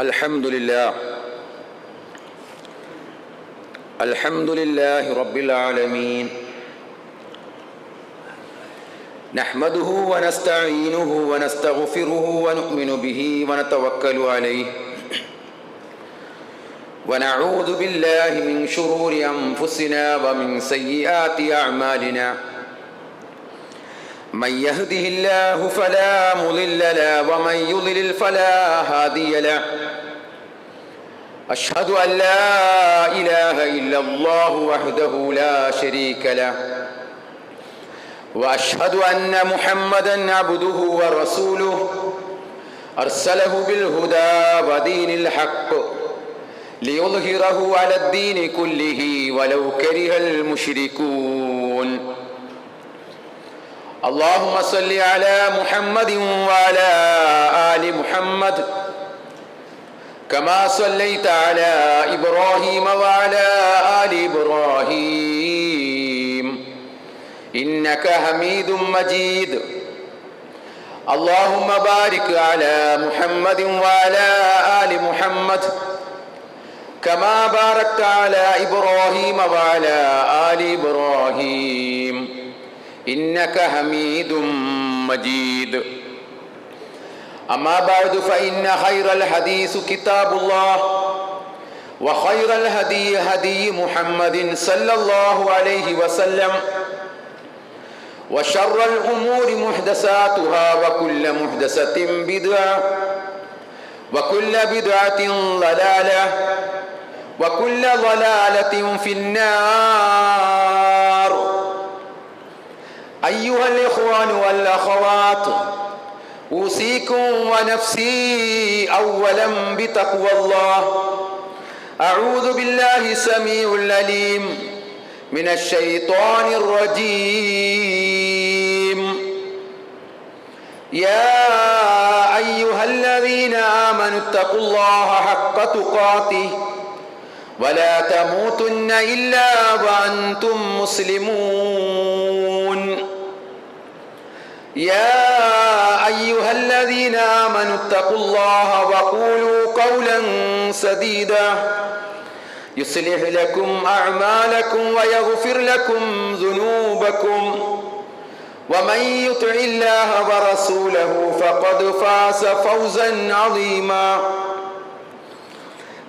الحمد لله رب العالمين نحمده ونستعينه ونستغفره ونؤمن به ونتوكل عليه ونعوذ بالله من شرور أنفسنا ومن سيئات أعمالنا من يهده الله فلا مضل له ومن يضلل فلا هادي له أشهد أن لا إله إلا الله وحده لا شريك له وأشهد أن محمدا عبده ورسوله أرسله بالهدى ودين الحق ليظهره على الدين كله ولو كره المشركون اللهم صل على محمد وعلى آل محمد كما صليت على إبراهيم وعلى آل إبراهيم إنك حميد مجيد اللهم بارك على محمد وعلى آل محمد كما باركت على إبراهيم وعلى آل إبراهيم إنك حميد مجيد أما بعد فإن خير الحديث كتاب الله وخير الهدي هدي محمد صلى الله عليه وسلم وشر الأمور محدثاتها وكل محدثة بدعة وكل بدعة ضلالة وكل ضلالة في النار. أيها الإخوان والأخوات، أوصيكم ونفسي أولا بتقوى الله. أعوذ بالله السميع العليم من الشيطان الرجيم. يا أيها الذين آمنوا اتقوا الله حق تقاته ولا تموتن إلا وأنتم مسلمون. يا أيها الذين آمنوا اتقوا الله وقولوا قولا سديدا يصلح لكم أعمالكم ويغفر لكم ذنوبكم ومن يطع الله ورسوله فقد فاز فوزا عظيما.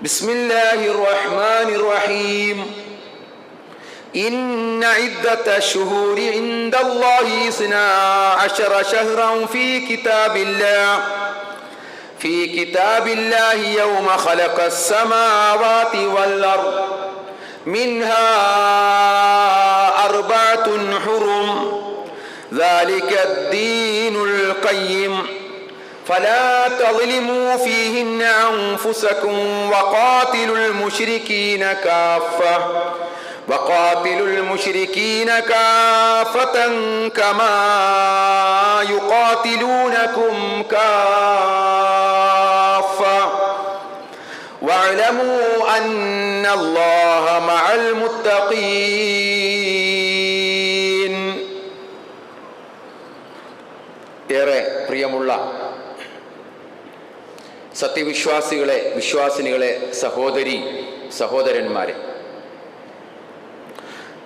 بسم الله الرحمن الرحيم. إن عدة الشهور عند الله 12 شهرا في كتاب الله يوم خلق السماوات والأرض منها 4 حرم ذلك الدين القيم فلا تظلموا فيهن أنفسكم وقاتلوا المشركين كافة كما يقاتلونكم كافة واعلموا أن الله مع المتقين. ഏറെ പ്രിയമുള്ള സത്യവിശ്വാസികളെ, വിശ്വാസിനികളെ, സഹോദരി സഹോദരന്മാരെ,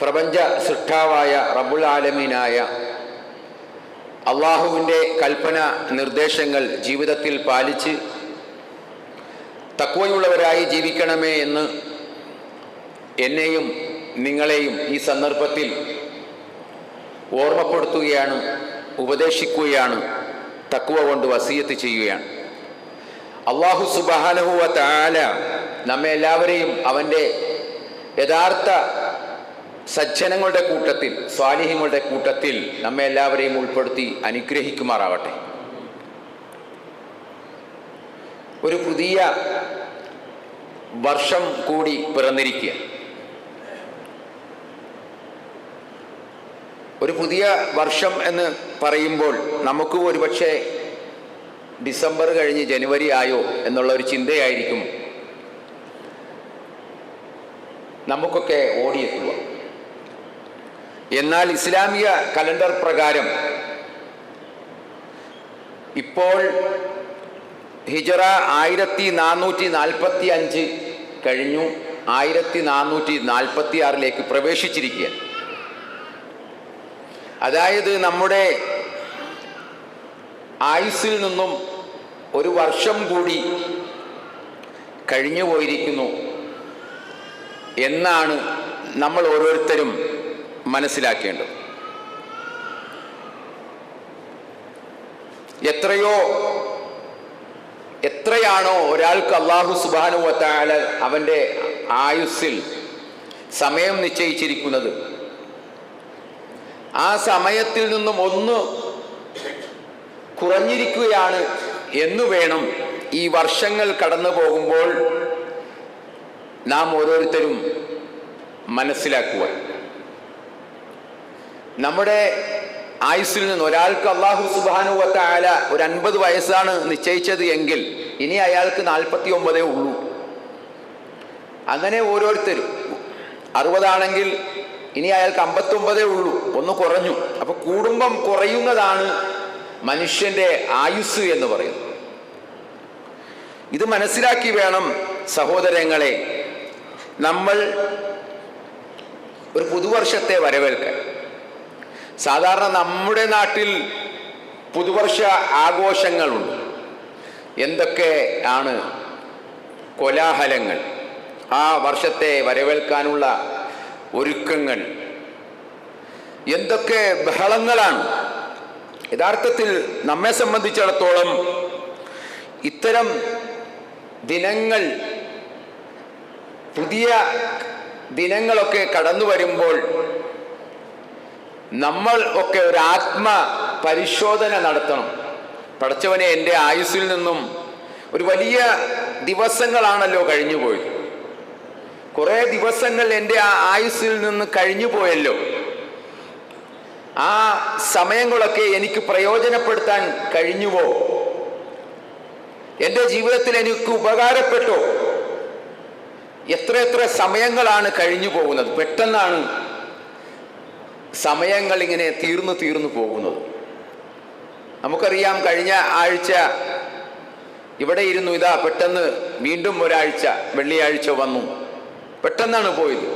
പ്രപഞ്ച സൃഷ്ടാവായ റബ്ബുൽ ആലമീനായ അള്ളാഹുവിൻ്റെ കൽപ്പന നിർദ്ദേശങ്ങൾ ജീവിതത്തിൽ പാലിച്ച് തഖ്വയുള്ളവരായി ജീവിക്കണമേ എന്ന് എന്നെയും നിങ്ങളെയും ഈ സന്ദർഭത്തിൽ ഓർമ്മപ്പെടുത്തുകയാണ്, ഉപദേശിക്കുകയാണ്, തഖ്വ കൊണ്ട് വസിയത്ത് ചെയ്യുകയാണ്. അല്ലാഹു സുബ്ഹാനഹു വ തആല നമ്മെ എല്ലാവരെയും അവൻ്റെ യഥാർത്ഥ സജ്ജനങ്ങളുടെ കൂട്ടത്തിൽ, സ്വാലിഹീങ്ങളുടെ കൂട്ടത്തിൽ നമ്മെ എല്ലാവരെയും ഉൾപ്പെടുത്തി അനുഗ്രഹിക്കുമാറാവട്ടെ. ഒരു പുതിയ വർഷം കൂടി പിറന്നിരിക്കുക. ഒരു പുതിയ വർഷം എന്ന് പറയുമ്പോൾ നമുക്ക് ഒരുപക്ഷെ ഡിസംബർ കഴിഞ്ഞ് ജനുവരി ആയോ എന്നുള്ള ഒരു ചിന്തയായിരിക്കും നമുക്കൊക്കെ ഓടിയെത്തുക. എന്നാൽ ഇസ്ലാമിക കലണ്ടർ പ്രകാരം ഇപ്പോൾ ഹിജറ 1445 കഴിഞ്ഞു, 1446 പ്രവേശിച്ചിരിക്കുക. അതായത് നമ്മുടെ ആയുസ്സിൽ നിന്നും ഒരു വർഷം കൂടി കഴിഞ്ഞു പോയിരിക്കുന്നു എന്നാണ് നമ്മൾ ഓരോരുത്തരും മനസ്സിലാക്കേണ്ടത്. എത്രയാണോ ഒരാൾക്ക് അല്ലാഹു സുബ്ഹാനഹു വ തആല അവൻ്റെ ആയുസ്സിൽ സമയം നിശ്ചയിച്ചിരിക്കുന്നത്, ആ സമയത്തിൽ നിന്നും ഒന്ന് കുറഞ്ഞിരിക്കുകയാണ് എന്ന് വേണം ഈ വർഷങ്ങൾ കടന്നു പോകുമ്പോൾ നാം ഓരോരുത്തരും മനസ്സിലാക്കുവാൻ. നമ്മുടെ ആയുസ്സിൽ നിന്ന് ഒരാൾക്ക് അല്ലാഹു സുബ്ഹാനഹു വ തആല ഒരു 50 വയസ്സാണ് നിശ്ചയിച്ചത് എങ്കിൽ ഇനി അയാൾക്ക് 49 ഉള്ളൂ. അങ്ങനെ ഓരോരുത്തരും 60 ആണെങ്കിൽ ഇനി അയാൾക്ക് 59 ഉള്ളൂ, ഒന്ന് കുറഞ്ഞു. അപ്പൊ കൂടുമ്പം കുറയുന്നതാണ് മനുഷ്യന്റെ ആയുസ് എന്ന് പറയുന്നത്. ഇത് മനസ്സിലാക്കി വേണം സഹോദരങ്ങളെ നമ്മൾ ഒരു പുതുവർഷത്തെ വരവേൽക്കാൻ. സാധാരണ നമ്മുടെ നാട്ടിൽ പുതുവർഷ ആഘോഷങ്ങളുണ്ട്. എന്തൊക്കെ ആണ് കോലാഹലങ്ങൾ, ആ വർഷത്തെ വരവേൽക്കാനുള്ള ഒരുക്കങ്ങൾ, എന്തൊക്കെ ബഹളങ്ങളാണ്. യഥാർത്ഥത്തിൽ നമ്മെ സംബന്ധിച്ചിടത്തോളം ഇത്തരം ദിനങ്ങൾ, പുതിയ ദിനങ്ങളൊക്കെ കടന്നു വരുമ്പോൾ നമ്മൾ ഒക്കെ ഒരു ആത്മപരിശോധന നടത്തണം. പടച്ചവനെ, എൻ്റെ ആയുസ്സിൽ നിന്നും ഒരു വലിയ ദിവസങ്ങളാണല്ലോ കഴിഞ്ഞു പോയത്, കുറേ ദിവസങ്ങൾ എൻ്റെ ആയുസ്സിൽ നിന്ന് കഴിഞ്ഞു പോയല്ലോ. ആ സമയങ്ങളൊക്കെ എനിക്ക് പ്രയോജനപ്പെടുത്താൻ കഴിഞ്ഞുവോ? എൻ്റെ ജീവിതത്തിൽ എനിക്ക് ഉപകാരപ്പെട്ടോ? എത്ര സമയങ്ങളാണ് കഴിഞ്ഞു പോകുന്നത്. പെട്ടെന്നാണ് സമയങ്ങൾ ഇങ്ങനെ തീർന്നു പോകുന്നത്. നമുക്കറിയാം, കഴിഞ്ഞ ആഴ്ച ഇവിടെ ഇരുന്നു, ഇതാ പെട്ടെന്ന് വീണ്ടും ഒരാഴ്ച, വെള്ളിയാഴ്ച വന്നു, പെട്ടെന്നാണ് പോയത്.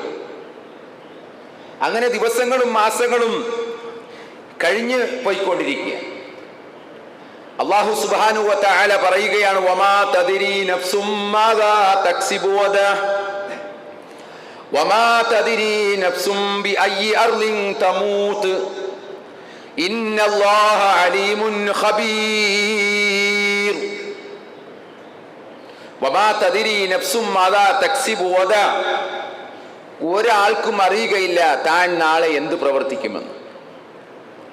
അങ്ങനെ ദിവസങ്ങളും മാസങ്ങളും കഴിഞ്ഞ് പോയിക്കൊണ്ടിരിക്കുക. അല്ലാഹു സുബ്ഹാനഹു വ തആല പറയുകയാണ്, വമാ തദ്രി നഫ്സും മാദാ തക്സിബു ഗദാ വമാ തദ്രി നഫ്സും ബിഅയ്യി അർളിൻ തമൂത് ഇന്നല്ലാഹ അലീമുൻ ഖബീർ. വമാ തദ്രി നഫ്സും മാദാ തക്സിബു ഗദാ. ഒരാൾക്കും അറിയുകയില്ല താൻ നാളെ എന്ത് പ്രവർത്തിക്കുമെന്ന്,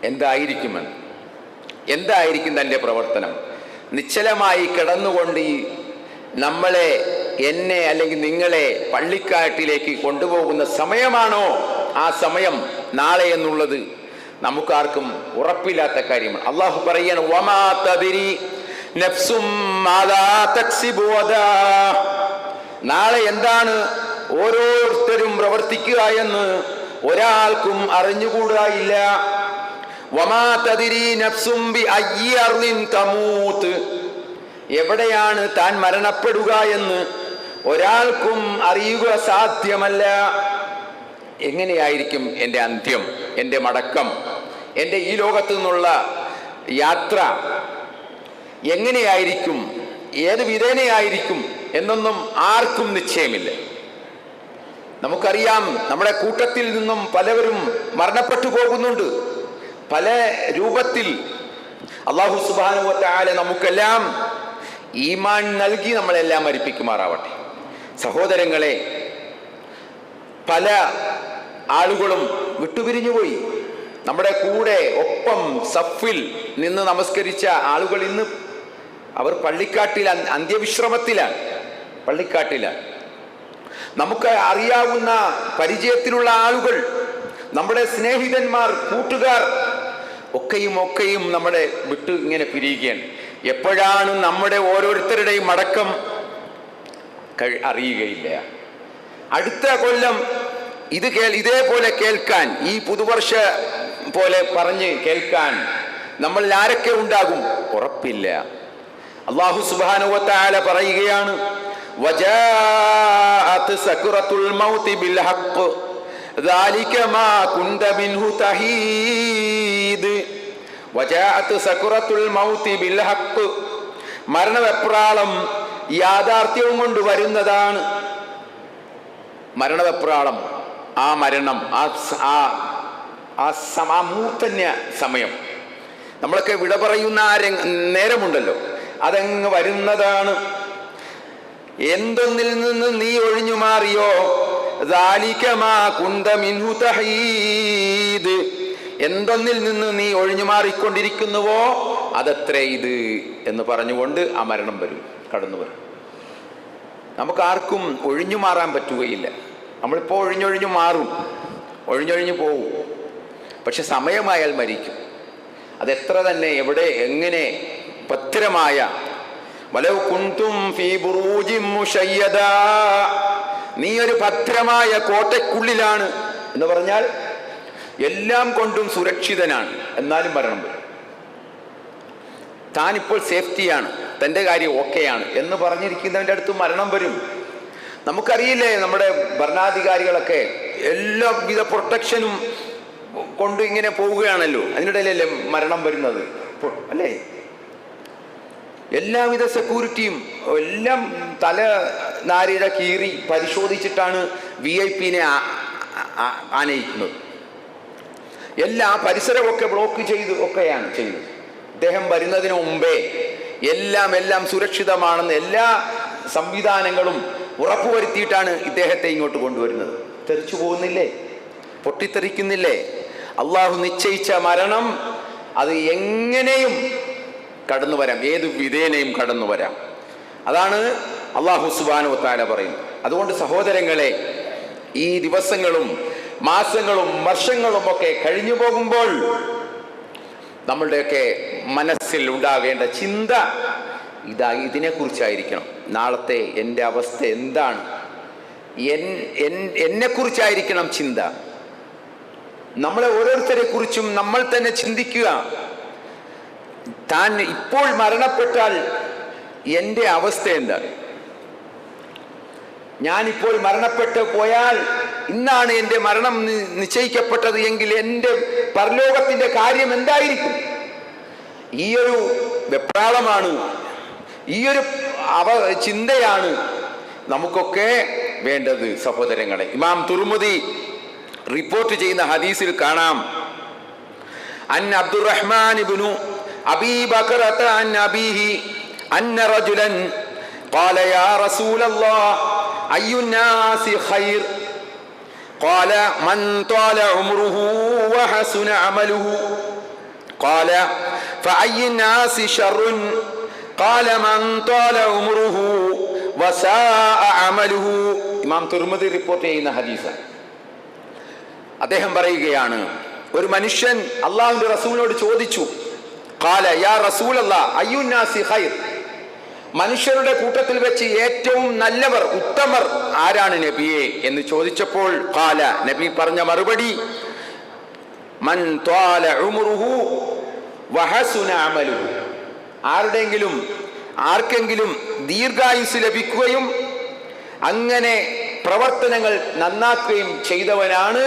എന്തായിരിക്കും തൻ്റെ പ്രവർത്തനം. നിശ്ചലമായി കിടന്നുകൊണ്ട് നമ്മളെ, എന്നെ അല്ലെങ്കിൽ നിങ്ങളെ പള്ളിക്കാട്ടിലേക്ക് കൊണ്ടുപോകുന്ന സമയമാണോ ആ സമയം നാളെ എന്നുള്ളത് നമുക്കാർക്കും ഉറപ്പില്ലാത്ത കാര്യമാണ്. അള്ളാഹു പറയാണ്, വമാ തദ്രി നഫ്സും മാദാ തക്സിബു ഗദാ. നാളെ എന്താണ് ഓരോരുത്തരും പ്രവർത്തിക്കുക എന്ന് ഒരാൾക്കും അറിഞ്ഞുകൂടായില്ല. വമാ തദ്രി നഫ്സും ബിഅയ്യി അർളിൻ തമൂത്. എവിടെയാണ് താൻ മരണപ്പെടുക എന്ന് ഒരാൾക്കും അറിയുക സാധ്യമല്ല. എങ്ങനെയായിരിക്കും എൻ്റെ അന്ത്യം, എൻ്റെ മടക്കം, എൻ്റെ ഈ ലോകത്തു നിന്നുള്ള യാത്ര എങ്ങനെയായിരിക്കും, ഏത് വിധേനയായിരിക്കും എന്നൊന്നും ആർക്കും നിശ്ചയമില്ല. നമുക്കറിയാം, നമ്മുടെ കൂട്ടത്തിൽ നിന്നും പലവരും മരണപ്പെട്ടു പോകുന്നുണ്ട്, പല രൂപത്തിൽ. അല്ലാഹു സുബ്ഹാനഹു വ തആല നമുക്കെല്ലാം ഈമാൻ നൽകി നമ്മളെല്ലാം മരിപ്പിക്കുമാറാവട്ടെ. സഹോദരങ്ങളെ, പല ആളുകളും വിട്ടുപിരിഞ്ഞുപോയി. നമ്മുടെ കൂടെ ഒപ്പം സഫിൽ നിന്ന് നമസ്കരിച്ച ആളുകൾ ഇന്ന് അവർ പള്ളിക്കാട്ടിൽ അന്ത്യവിശ്രമത്തിലാണ്, പള്ളിക്കാട്ടിലാണ്. നമുക്ക് അറിയാവുന്ന പരിചയത്തിലുള്ള ആളുകൾ, നമ്മുടെ സ്നേഹിതന്മാർ, കൂട്ടുകാർ ഒക്കെയും നമ്മളെ വിട്ട് ഇങ്ങനെ പിരിയുകയാണ്. എപ്പോഴാണ് നമ്മുടെ ഓരോരുത്തരുടെയും മടക്കം അറിയുകയില്ല. അടുത്ത കൊല്ലം ഇതേപോലെ കേൾക്കാൻ, ഈ പുതുവർഷ പോലെ പറഞ്ഞ് കേൾക്കാൻ നമ്മളിൽ ആരൊക്കെ ഉണ്ടാകും? ഉറപ്പില്ല. അല്ലാഹു സുബ്ഹാനഹു വ തആല പറയുകയാണ്, വജാഅത് സക്റത്തുൽ മൗതി ബിൽ ഹഖ് ദാലിക മാ കുന്ത മിൻഹു തഹീദ്. വജാഅത് സക്റത്തുൽ മൗതി ബിൽ ഹഖ്, മരണവെപ്രാളം യാഥാർത്ഥ്യവും കൊണ്ട് വരുന്നതാണ്. മരണവെപ്രാളം, ആ മരണം, ആ മൂർധന്യ സമയം, നമ്മളൊക്കെ വിട പറയുന്ന ആ നേരമുണ്ടല്ലോ, അതങ്ങ് വരുന്നതാണ്. എന്തൊന്നിൽ നിന്ന് നീ ഒഴിഞ്ഞു മാറിയോ, ദാലിക മാ കുന്ത മിൻഹു തഹീദ്, എന്തൊന്നിൽ നിന്ന് നീ ഒഴിഞ്ഞു മാറിക്കൊണ്ടിരിക്കുന്നുവോ അതത്രേ ഇത് എന്ന് പറഞ്ഞുകൊണ്ട് ആ മരണം വരും, കടന്നു വരും. നമുക്കാർക്കും ഒഴിഞ്ഞു മാറാൻ പറ്റുകയില്ല. നമ്മളിപ്പോൾ ഒഴിഞ്ഞൊഴിഞ്ഞു മാറും, ഒഴിഞ്ഞൊഴിഞ്ഞു പോവും. പക്ഷെ സമയമായാൽ മരിക്കും. അതെത്ര തന്നെ എവിടെ എങ്ങനെ ഭദ്രമായ, വലൗ കുന്തും ഫീ ബുറൂജിൻ മുശയ്യദാ, നീ ഒരു ഭദ്രമായ കോട്ടയ്ക്കുള്ളിലാണ് എന്ന് പറഞ്ഞാൽ എല്ലാം കൊണ്ടും സുരക്ഷിതനാണ്, എന്നാലും മരണം വരും. താനിപ്പോൾ സേഫ്റ്റിയാണ്, തൻ്റെ കാര്യം ഓക്കെയാണ് എന്ന് പറഞ്ഞിരിക്കുന്നവൻ്റെ അടുത്ത് മരണം വരും. നമുക്കറിയില്ലേ, നമ്മുടെ ഭരണാധികാരികളൊക്കെ എല്ലാവിധ പ്രൊട്ടക്ഷനും കൊണ്ട് ഇങ്ങനെ പോവുകയാണല്ലോ, അതിനിടയിലല്ലേ മരണം വരുന്നത് അല്ലേ? എല്ലാവിധ സെക്യൂരിറ്റിയും എല്ലാം തല നാരിഴ കീറി പരിശോധിച്ചിട്ടാണ് VIP ആനയിക്കുന്നത്. എല്ലാ പരിസരമൊക്കെ ബ്ലോക്ക് ചെയ്ത് ഒക്കെയാണ് ചെയ്യുന്നത്. അദ്ദേഹം വരുന്നതിന് മുമ്പേ എല്ലാം സുരക്ഷിതമാണെന്ന് എല്ലാ സംവിധാനങ്ങളും ഉറപ്പുവരുത്തിയിട്ടാണ് ഇദ്ദേഹത്തെ ഇങ്ങോട്ട് കൊണ്ടുവരുന്നത്. തെറിച്ചു പോകുന്നില്ലേ? പൊട്ടിത്തെറിക്കുന്നില്ലേ? അള്ളാഹു നിശ്ചയിച്ച മരണം അത് എങ്ങനെയും കടന്നു വരാം, ഏത് വിധേനയും കടന്നു വരാം. അതാണ് അള്ളാഹു സുബ്ഹാനഹു വ തആല പറയുന്നത്. അതുകൊണ്ട് സഹോദരങ്ങളെ, ഈ ദിവസങ്ങളും മാസങ്ങളും വർഷങ്ങളും ഒക്കെ കഴിഞ്ഞു പോകുമ്പോൾ നമ്മളുടെയൊക്കെ മനസ്സിൽ ഉണ്ടാകേണ്ട ചിന്ത ഇതിനെക്കുറിച്ചായിരിക്കണം. നാളത്തെ എൻ്റെ അവസ്ഥ എന്താണ്, എന്നെക്കുറിച്ചായിരിക്കണം ചിന്ത. നമ്മളെ ഓരോരുത്തരെ കുറിച്ചും നമ്മൾ തന്നെ ചിന്തിക്കുക. താൻ ഇപ്പോൾ മരണപ്പെട്ടാൽ എൻ്റെ അവസ്ഥ എന്താണ്? ഞാനിപ്പോൾ മരണപ്പെട്ട് പോയാൽ, ഇന്നാണ് എൻ്റെ മരണം നിശ്ചയിക്കപ്പെട്ടത് എങ്കിൽ എൻ്റെ പരലോകത്തിൻ്റെ കാര്യം എന്തായിരിക്കും? ഈയൊരു വെപ്രാളമാണ്, ഈയൊരു ചിന്തയാണ് നമുക്കൊക്കെ വേണ്ടത് സഹോദരങ്ങളെ. ഇമാം തുർമുദി റിപ്പോർട്ട് ചെയ്യുന്ന ഹദീസിൽ കാണാം, അൻ അബ്ദുറഹ്മാൻ ഇബ്നു അബീ ബക്കറത അൻ അബീഹി അന്ന റജുലൻ ഖാല യാ റസൂലല്ലാഹ് അയ്യുന്നാസി ഖൈർ ഖാല മൻ ത്വാല ഉംറുഹു വഹസുന അമലുഹു ഖാല ഫഅയ്യുന്നാസി ശർറുൻ ഖാല മൻ ത്വാല ഉംറുഹു വസാഅ അമലുഹു. ഇമാം തുർമുദി റിപ്പോർട്ട് ചെയ്യുന്ന ഹദീസാണ്. അദ്ദേഹം പറയുകയാണ്, ഒരു മനുഷ്യൻ അള്ളാഹുവിന്റെ റസൂലിനോട് ചോദിച്ചു, ഖാല യാ റസൂലല്ലാഹ് അയ്യുന്നാസി ഖൈർ, മനുഷ്യരുടെ കൂട്ടത്തിൽ വെച്ച് ഏറ്റവും നല്ലവർ, ഉത്തമർ ആരാണ് നബിയെ എന്ന് ചോദിച്ചപ്പോൾ ഖാല, നബി പറഞ്ഞ മറുപടി, മൻ ത്വാല ഉംറുഹു വഹസുന അമലുഹു, ആർക്കെങ്കിലും ദീർഘായുസ് ലഭിക്കുകയും അങ്ങനെ പ്രവർത്തനങ്ങൾ നന്നാക്കുകയും ചെയ്തവനാണ്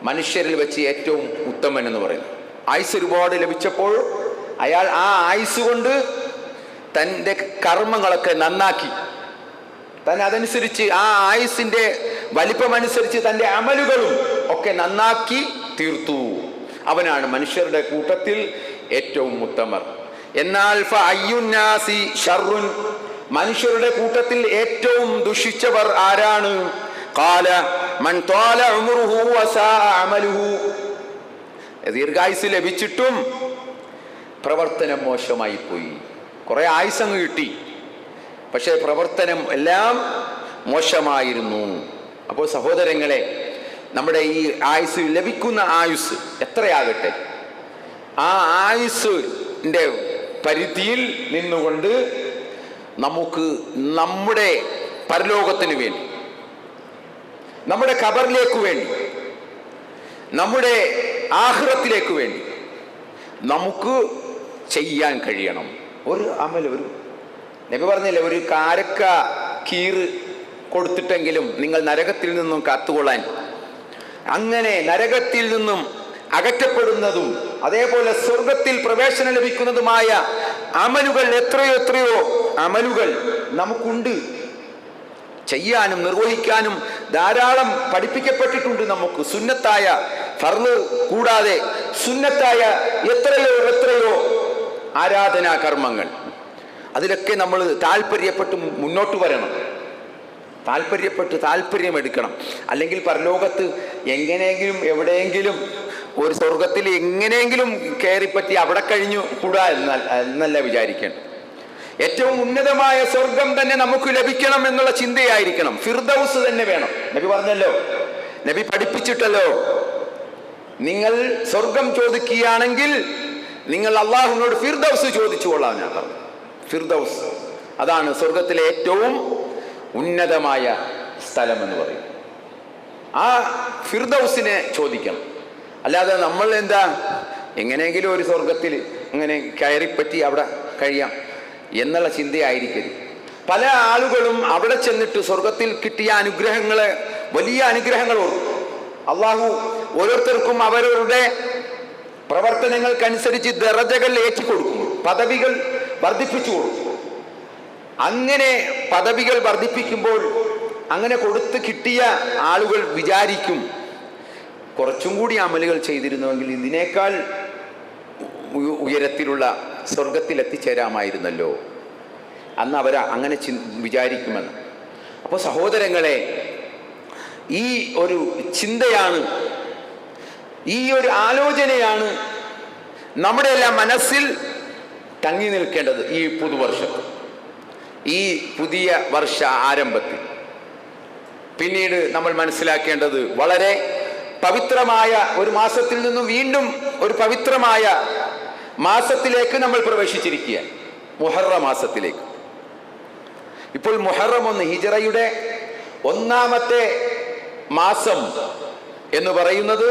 മനുഷ്യരിൽ വെച്ച് ഏറ്റവും ഉത്തമൻ എന്ന് പറയുന്നത്. ആയുസ് ഒരുപാട് ലഭിച്ചപ്പോൾ അയാൾ ആ ആയുസ് കൊണ്ട് തൻ്റെ കർമ്മങ്ങളൊക്കെ നന്നാക്കി, താൻ അതനുസരിച്ച് ആ ആയുസിന്റെ വലിപ്പമനുസരിച്ച് തൻ്റെ അമലുകളും ഒക്കെ നന്നാക്കി തീർത്തു. അവനാണ് മനുഷ്യരുടെ കൂട്ടത്തിൽ ഏറ്റവും ഉത്തമർ. എന്നാൽ ഫഅയ്യുന്നാസി ശർറുൻ, മനുഷ്യരുടെ കൂട്ടത്തിൽ ഏറ്റവും ദുഷിച്ചവർ ആരാണ്? ഖാല മൻ ത്വാല ഉംറുഹു വസാഅ അമലുഹു, ദീർഘായുസ് ലഭിച്ചിട്ടും പ്രവർത്തനം മോശമായി പോയി. കുറെ ആയുസങ്ങ് കിട്ടി, പക്ഷേ പ്രവർത്തനം എല്ലാം മോശമായിരുന്നു. അപ്പോൾ സഹോദരങ്ങളെ, നമ്മുടെ ഈ ആയുസ്, ലഭിക്കുന്ന ആയുസ് എത്രയാകട്ടെ, ആ ആയുസിന്റെ പരിധിയിൽ നിന്നുകൊണ്ട് നമുക്ക് നമ്മുടെ പരലോകത്തിന് വേണ്ടി, നമ്മുടെ ഖബറിലേക്ക് വേണ്ടി, നമ്മുടെ ആഖിറത്തിലേക്ക് വേണ്ടി നമുക്ക് ചെയ്യാൻ കഴിയണം. ഒരു അമൽ, ഒരു നബി പറഞ്ഞില്ലേ, ഒരു കാരക്ക കീറ് കൊടുത്തിട്ടെങ്കിലും നിങ്ങൾ നരകത്തിൽ നിന്നും കാത്തുകൊള്ളാൻ. അങ്ങനെ നരകത്തിൽ നിന്നും അകറ്റപ്പെടുന്നതും അതേപോലെ സ്വർഗത്തിൽ പ്രവേശനം ലഭിക്കുന്നതുമായ അമലുകൾ എത്രയോ അമലുകൾ നമുക്കുണ്ട്. ചെയ്യാനും നിർവഹിക്കാനും ധാരാളം പഠിപ്പിക്കപ്പെട്ടിട്ടുണ്ട് നമുക്ക്. സുന്നത്തായ ഫർള് കൂടാതെ സുന്നത്തായ എത്രയോ ആരാധനാ കർമ്മങ്ങൾ. അതിലൊക്കെ നമ്മൾ താല്പര്യപ്പെട്ട് മുന്നോട്ട് വരണം, താല്പര്യമെടുക്കണം. അല്ലെങ്കിൽ പരലോകത്ത് എങ്ങനെയെങ്കിലും എവിടെയെങ്കിലും ഒരു സ്വർഗത്തിൽ എങ്ങനെയെങ്കിലും കയറിപ്പറ്റി അവിടെ കഴിഞ്ഞു കൂടാ എന്നല്ല വിചാരിക്കേണ്ടത്. ഏറ്റവും ഉന്നതമായ സ്വർഗം തന്നെ നമുക്ക് ലഭിക്കണം എന്നുള്ള ചിന്തയായിരിക്കണം. ഫിർദൗസ് തന്നെ വേണം. നബി പറഞ്ഞല്ലോ, നബി പഠിപ്പിച്ചിട്ടല്ലോ, നിങ്ങൾ സ്വർഗം ചോദിക്കുകയാണെങ്കിൽ നിങ്ങൾ അള്ളാഹുവിനോട് ഫിർദൗസ് ചോദിച്ചു കൊള്ളാം. ഞാൻ പറഞ്ഞു ഫിർദൗസ് അതാണ് സ്വർഗത്തിലെ ഏറ്റവും ഉന്നതമായ സ്ഥലം എന്ന് പറയും. ആ ഫിർദൗസിനെ ചോദിക്കണം. അല്ലാതെ നമ്മൾ എന്താ എങ്ങനെയെങ്കിലും ഒരു സ്വർഗത്തിൽ അങ്ങനെ കയറിപ്പറ്റി അവിടെ കഴിയാം എന്നുള്ള ചിന്തയായിരിക്കരുത്. പല ആളുകളും അവിടെ ചെന്നിട്ട് സ്വർഗത്തിൽ കിട്ടിയ അനുഗ്രഹങ്ങളെ, വലിയ അനുഗ്രഹങ്ങൾ ഓർക്കും. അള്ളാഹു ഓരോരുത്തർക്കും അവരവരുടെ പ്രവർത്തനങ്ങൾക്കനുസരിച്ച് ദറജകൾ ഏറ്റിക്കൊടുക്കും, പദവികൾ വർദ്ധിപ്പിച്ചു കൊടുക്കും. അങ്ങനെ പദവികൾ വർദ്ധിപ്പിക്കുമ്പോൾ അങ്ങനെ കൊടുത്ത് കിട്ടിയ ആളുകൾ വിചാരിക്കും, കുറച്ചും കൂടി അമലുകൾ ചെയ്തിരുന്നുവെങ്കിൽ ഇതിനേക്കാൾ ഉയരത്തിലുള്ള സ്വർഗത്തിൽ എത്തിച്ചേരാമായിരുന്നല്ലോ. അന്ന് അവർ അങ്ങനെ വിചാരിക്കുമെന്ന്. അപ്പോൾ സഹോദരങ്ങളെ, ഈ ഒരു ചിന്തയാണ്, ഈ ഒരു ആലോചനയാണ് നമ്മുടെ എല്ലാം മനസ്സിൽ തങ്ങി നിൽക്കേണ്ടത്. ഈ പുതുവർഷം, ഈ പുതിയ വർഷ ആരംഭത്തിൽ പിന്നീട് നമ്മൾ മനസ്സിലാക്കേണ്ടത്, വളരെ പവിത്രമായ ഒരു മാസത്തിൽ നിന്നും വീണ്ടും ഒരു പവിത്രമായ മാസത്തിലേക്ക് നമ്മൾ പ്രവേശിച്ചിരിക്കുക, മുഹറം മാസത്തിലേക്ക്. ഇപ്പോൾ മുഹറം 1 ഹിജ്റയുടെ ഒന്നാമത്തെ മാസം എന്ന് പറയുന്നത്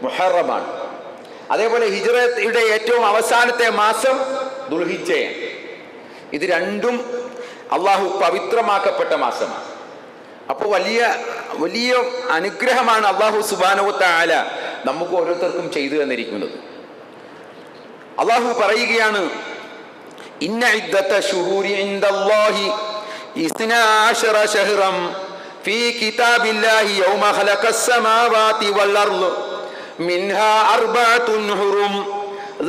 മുഹറമാണ്. അതേപോലെ ഹിജ്റയുടെ ഏറ്റവും അവസാനത്തെ മാസം ദുൽഹിജ്ജയാണ്. ഇത് രണ്ടും അള്ളാഹു പവിത്രമാക്കപ്പെട്ട മാസമാണ്. അപ്പോൾ വലിയ അനുഗ്രഹമാണ് അള്ളാഹു സുബ്ഹാനഹു വ തആല നമുക്ക് ഓരോരുത്തർക്കും ചെയ്തു തന്നിരിക്കുന്നത്. അള്ളാഹു പറയുകയാണ്, ഇന്ന ഇദ്ദത ശുഹൂരി ഇൻദല്ലാഹി 12 ശഹ്റൻ ഫീ കിതാബില്ലാഹി യൗമ ഖലഖസ് സമാവാതി വൽ അർള് മിൻഹാ 4 ഹുറും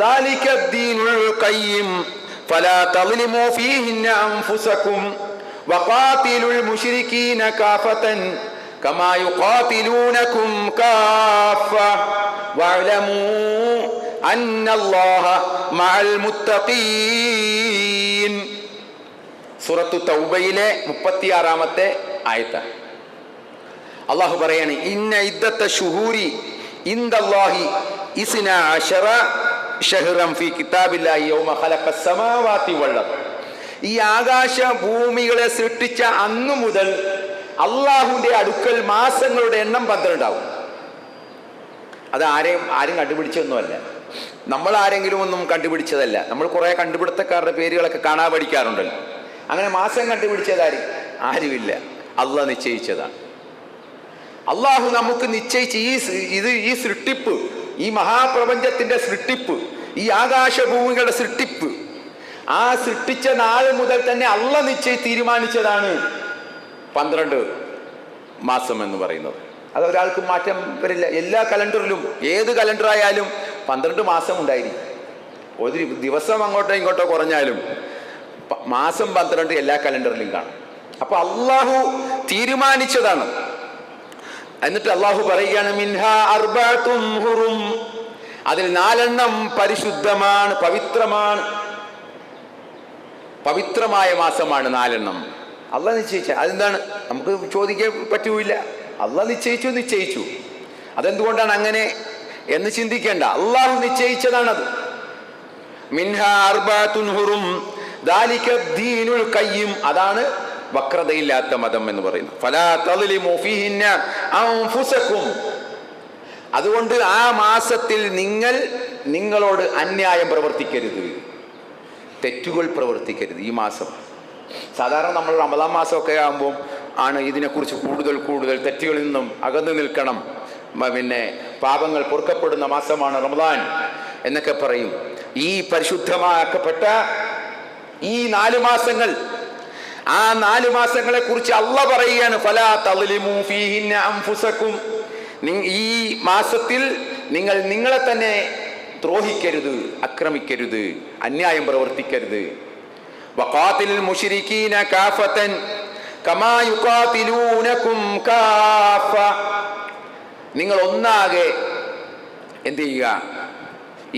ذلك الدين القيم فلا تظلموا فيهن أنفسكم وقاتلوا المشركين كافة كما يقاتلونكم كافة واعلموا أن الله مع المتقين. സൂറത്തു തൗബയിലെ 36-ാമത്തെ ആയത്ത്. അള്ളാഹു പറയാണ്, ഇന്ന ഇദ്ദത്ത ശുഹൂരി ഇൻദല്ലാഹി 12 ശഹ്റൻ ഫീ കിതാബില്ലാഹി യൗമ ഖലഖസ് സമാവാതി വൽ അർള്. ഈ ആകാശ ഭൂമികളെ സൃഷ്ടിച്ച അന്നു മുതൽ അള്ളാഹുവിന്റെ അടുക്കൽ മാസങ്ങളുടെ എണ്ണം 12 ആവും. അത് ആരും കണ്ടുപിടിച്ചൊന്നുമല്ല, നമ്മൾ ആരെങ്കിലും ഒന്നും കണ്ടുപിടിച്ചതല്ല. നമ്മൾ കുറെ കണ്ടുപിടുത്തക്കാരുടെ പേരുകളൊക്കെ കാണാൻ പഠിക്കാറുണ്ടല്ലോ. അങ്ങനെ മാസം കണ്ടുപിടിച്ചത് ആരുമില്ല, അള്ളാഹ് നിശ്ചയിച്ചതാണ്. അള്ളാഹു നമുക്ക് നിശ്ചയിച്ച് ഈ സൃഷ്ടിപ്പ്, ഈ മഹാപ്രപഞ്ചത്തിന്റെ സൃഷ്ടിപ്പ്, ഈ ആകാശഭൂമികളുടെ സൃഷ്ടിപ്പ്, ആ സൃഷ്ടിച്ച നാൾ മുതൽ തന്നെ അള്ളാഹ് തീരുമാനിച്ചതാണ് 12 മാസം എന്ന് പറയുന്നത്. അത് ഒരാൾക്ക് മാറ്റം വരില്ല. എല്ലാ കലണ്ടറിലും, ഏത് കലണ്ടറായാലും 12 മാസം ഉണ്ടായിരിക്കും. ഒരു ദിവസം അങ്ങോട്ടോ ഇങ്ങോട്ടോ കുറഞ്ഞാലും മാസം 12 എല്ലാ കലണ്ടറിലും കാണും. അപ്പൊ അള്ളാഹു തീരുമാനിച്ചതാണ്. എന്നിട്ട് അള്ളാഹു പറയുകയാണ്, മിൻഹാ 4 ഹുറും, അതിൽ 4 പരിശുദ്ധമാണ്, പവിത്രമാണ്, പവിത്രമായ മാസമാണ് 4. അള്ളാഹ് നിശ്ചയിച്ച അതെന്താണ് നമുക്ക് ചോദിക്കാൻ പറ്റൂല. അള്ളാഹ് നിശ്ചയിച്ചു. അതെന്തുകൊണ്ടാണ് അങ്ങനെ എന്ന് ചിന്തിക്കേണ്ട. അള്ളാഹു നിശ്ചയിച്ചതാണത്. മിൻഹാ 4 ഹുറും ദാലിക ദീനുൽ ഖയ്യിം, അതാണ് വക്രതയില്ലാത്ത മതം എന്ന് പറയുന്നത്. ഫലാ തളിമു ഫീഹിന്ന അൻഫുസകും, അതുകൊണ്ട് ആ മാസത്തിൽ നിങ്ങളോട് അന്യായം പ്രവർത്തിക്കരുത്. തെറ്റുകൾ പ്രവർത്തിക്കരുത് ഈ മാസം. സാധാരണ നമ്മൾ റമദാൻ മാസമൊക്കെ ആകുമ്പോൾ ആണ് ഇതിനെക്കുറിച്ച് കൂടുതൽ തെറ്റുകളിൽ നിന്നും അകന്നു നിൽക്കണം, പിന്നെ പാപങ്ങൾ പൊറുക്കപ്പെടുന്ന മാസമാണ് റമദാൻ എന്നൊക്കെ പറയും. ഈ പരിശുദ്ധമാക്കപ്പെട്ട ഈ 4 മാസങ്ങൾ, ആ 4 മാസങ്ങളെ കുറിച്ച് അല്ലാഹ് പറയുകയാണ്, ഫലാ തളിമു ഫീഹിന്ന അൻഫുസകും, ഈ മാസത്തിൽ നിങ്ങൾ നിങ്ങളെ തന്നെ ദ്രോഹിക്കരുത്, ആക്രമിക്കരുത്, അന്യായം പ്രവർത്തിക്കരുത്. വഖാതിൽ മുശ്രികീന കാഫതൻ കമാ യുഖാതിലൂനകും കാഫ, നിങ്ങൾ ഒന്നാകെ എന്ത് ചെയ്യുക,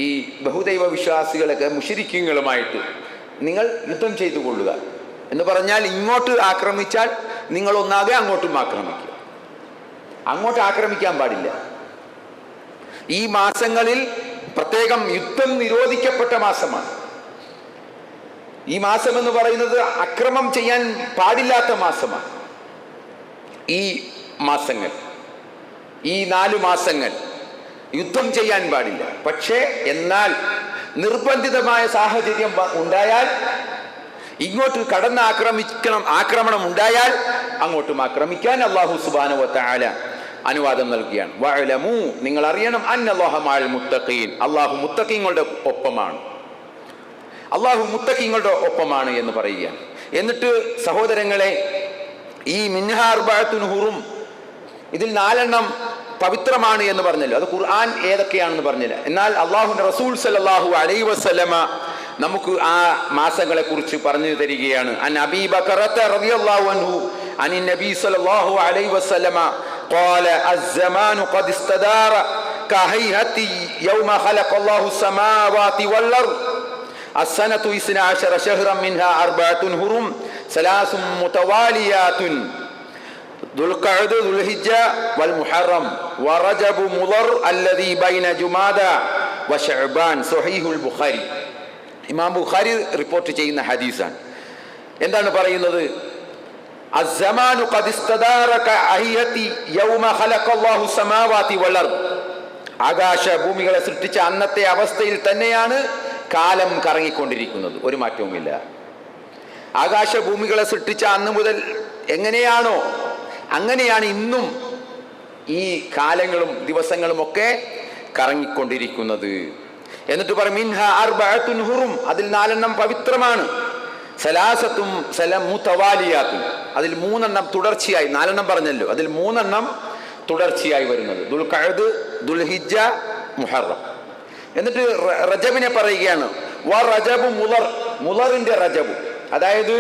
ഈ ബഹുദൈവ വിശ്വാസികളൊക്കെ മുശ്രിക്കീങ്ങളുമായിട്ട് നിങ്ങൾ യുദ്ധം ചെയ്തു കൊള്ളുക എന്ന് പറഞ്ഞാൽ, ഇങ്ങോട്ട് ആക്രമിച്ചാൽ നിങ്ങൾ ഒന്നാകെ അങ്ങോട്ടും ആക്രമിക്കുക. അങ്ങോട്ട് ആക്രമിക്കാൻ പാടില്ല. ഈ മാസങ്ങളിൽ പ്രത്യേകം യുദ്ധം നിരോധിക്കപ്പെട്ട മാസമാണ്. ഈ മാസം എന്ന് പറയുന്നത് അക്രമം ചെയ്യാൻ പാടില്ലാത്ത മാസമാണ്. ഈ മാസങ്ങൾ, ഈ 4 മാസങ്ങൾ യുദ്ധം ചെയ്യാൻ പാടില്ല. പക്ഷേ എന്നാൽ നിർബന്ധിതമായ സാഹചര്യം ഉണ്ടായാൽ, ഇങ്ങോട്ട് ആക്രമണം ഉണ്ടായാൽ അങ്ങോട്ടും ആക്രമിക്കാൻ അല്ലാഹു സുബ്ഹാനഹു വ തആല അനുവാദം നൽകുകയാണ്. വഅലമു, നിങ്ങൾ അറിയണം, അന്നല്ലാഹ മഅൽ മുത്തഖീൻ, അല്ലാഹു മുത്തഖീങ്ങളുടെ ഒപ്പമാണ്, അല്ലാഹു മുത്തഖീങ്ങളുടെ ഒപ്പമാണ് എന്ന് പറയുകയാണ്. എന്നിട്ട് സഹോദരങ്ങളെ, ഈ മിൻഹാ അർബഅത്തുൻ ഹുറും, ഇതിൽ 4 പവിത്രമാണ് എന്ന് പറഞ്ഞല്ലോ. അത് ഖുർആൻ ഏതൊക്കെയാണെന്ന് പറഞ്ഞില്ല. എന്നാൽ അല്ലാഹുവിന്റെ റസൂൽ സല്ലല്ലാഹു അലൈഹി വസല്ലമ നമുക്ക് ആ മാസങ്ങളെ കുറിച്ച് പറഞ്ഞു തരികയാണ്. അൻ അബീ ബക്കറത റളിയല്ലാഹു അൻഹു അനി നബി സല്ലല്ലാഹു അലൈഹി വസല്ലമ ഖാല അസ്സമാനു ഖദ് ഇസ്തദാറ കഹൈഹതി യൗമ ഖലഖല്ലാഹു السماوات والأرض السنة 12 شهرا منها 4 ഹുറും 3 മുതവാലിയാത്തുൻ ذو القعدة ذو الحجة والمحرم ورجب مضر الذي بين جمادى وشعبان صحيح البخاري. ഇമാം ബുഖാരി റിപ്പോർട്ട് ചെയ്യുന്ന ഹദീസാണ്. എന്താണ് പറയുന്നത്? അസ്സമാനു ഖദ് ഇസ്തദാറ കഅഹിയതി യൗമ ഖലഖല്ലാഹു സമാവാതി വൽ അർദ്, ആകാശ ഭൂമികളെ സൃഷ്ടിച്ച അന്നത്തെ അവസ്ഥയിൽ തന്നെയാണ് കാലം കറങ്ങിക്കൊണ്ടിരിക്കുന്നത്, ഒരു മാറ്റവുമില്ല. ആകാശ ഭൂമികളെ സൃഷ്ടിച്ച അന്ന് മുതൽ എങ്ങനെയാണോ അങ്ങനെയാണ് ഇന്നും ഈ കാലങ്ങളും ദിവസങ്ങളും ഒക്കെ കറങ്ങിക്കൊണ്ടിരിക്കുന്നത്. എന്നിട്ട് പറയും മിൻഹാ അർബഅത്തുൻ ഹുറും, അതിൽ 4 പവിത്രമാണ്. സലാസത്തും മുതവാലിയാത്തുൻ, അതിൽ 3 തുടർച്ചയായി, 4 പറഞ്ഞല്ലോ, അതിൽ 3 തുടർച്ചയായി വരുന്നത്. ദുൽ ഖഅദ്, ദുൽ ഹിജ്ജ, മുഹറം. എന്നിട്ട് റജബിനെ പറയുകയാണ്, വ റജബു മുളർ, മുളറിന്റെ റജബ്, അതായത്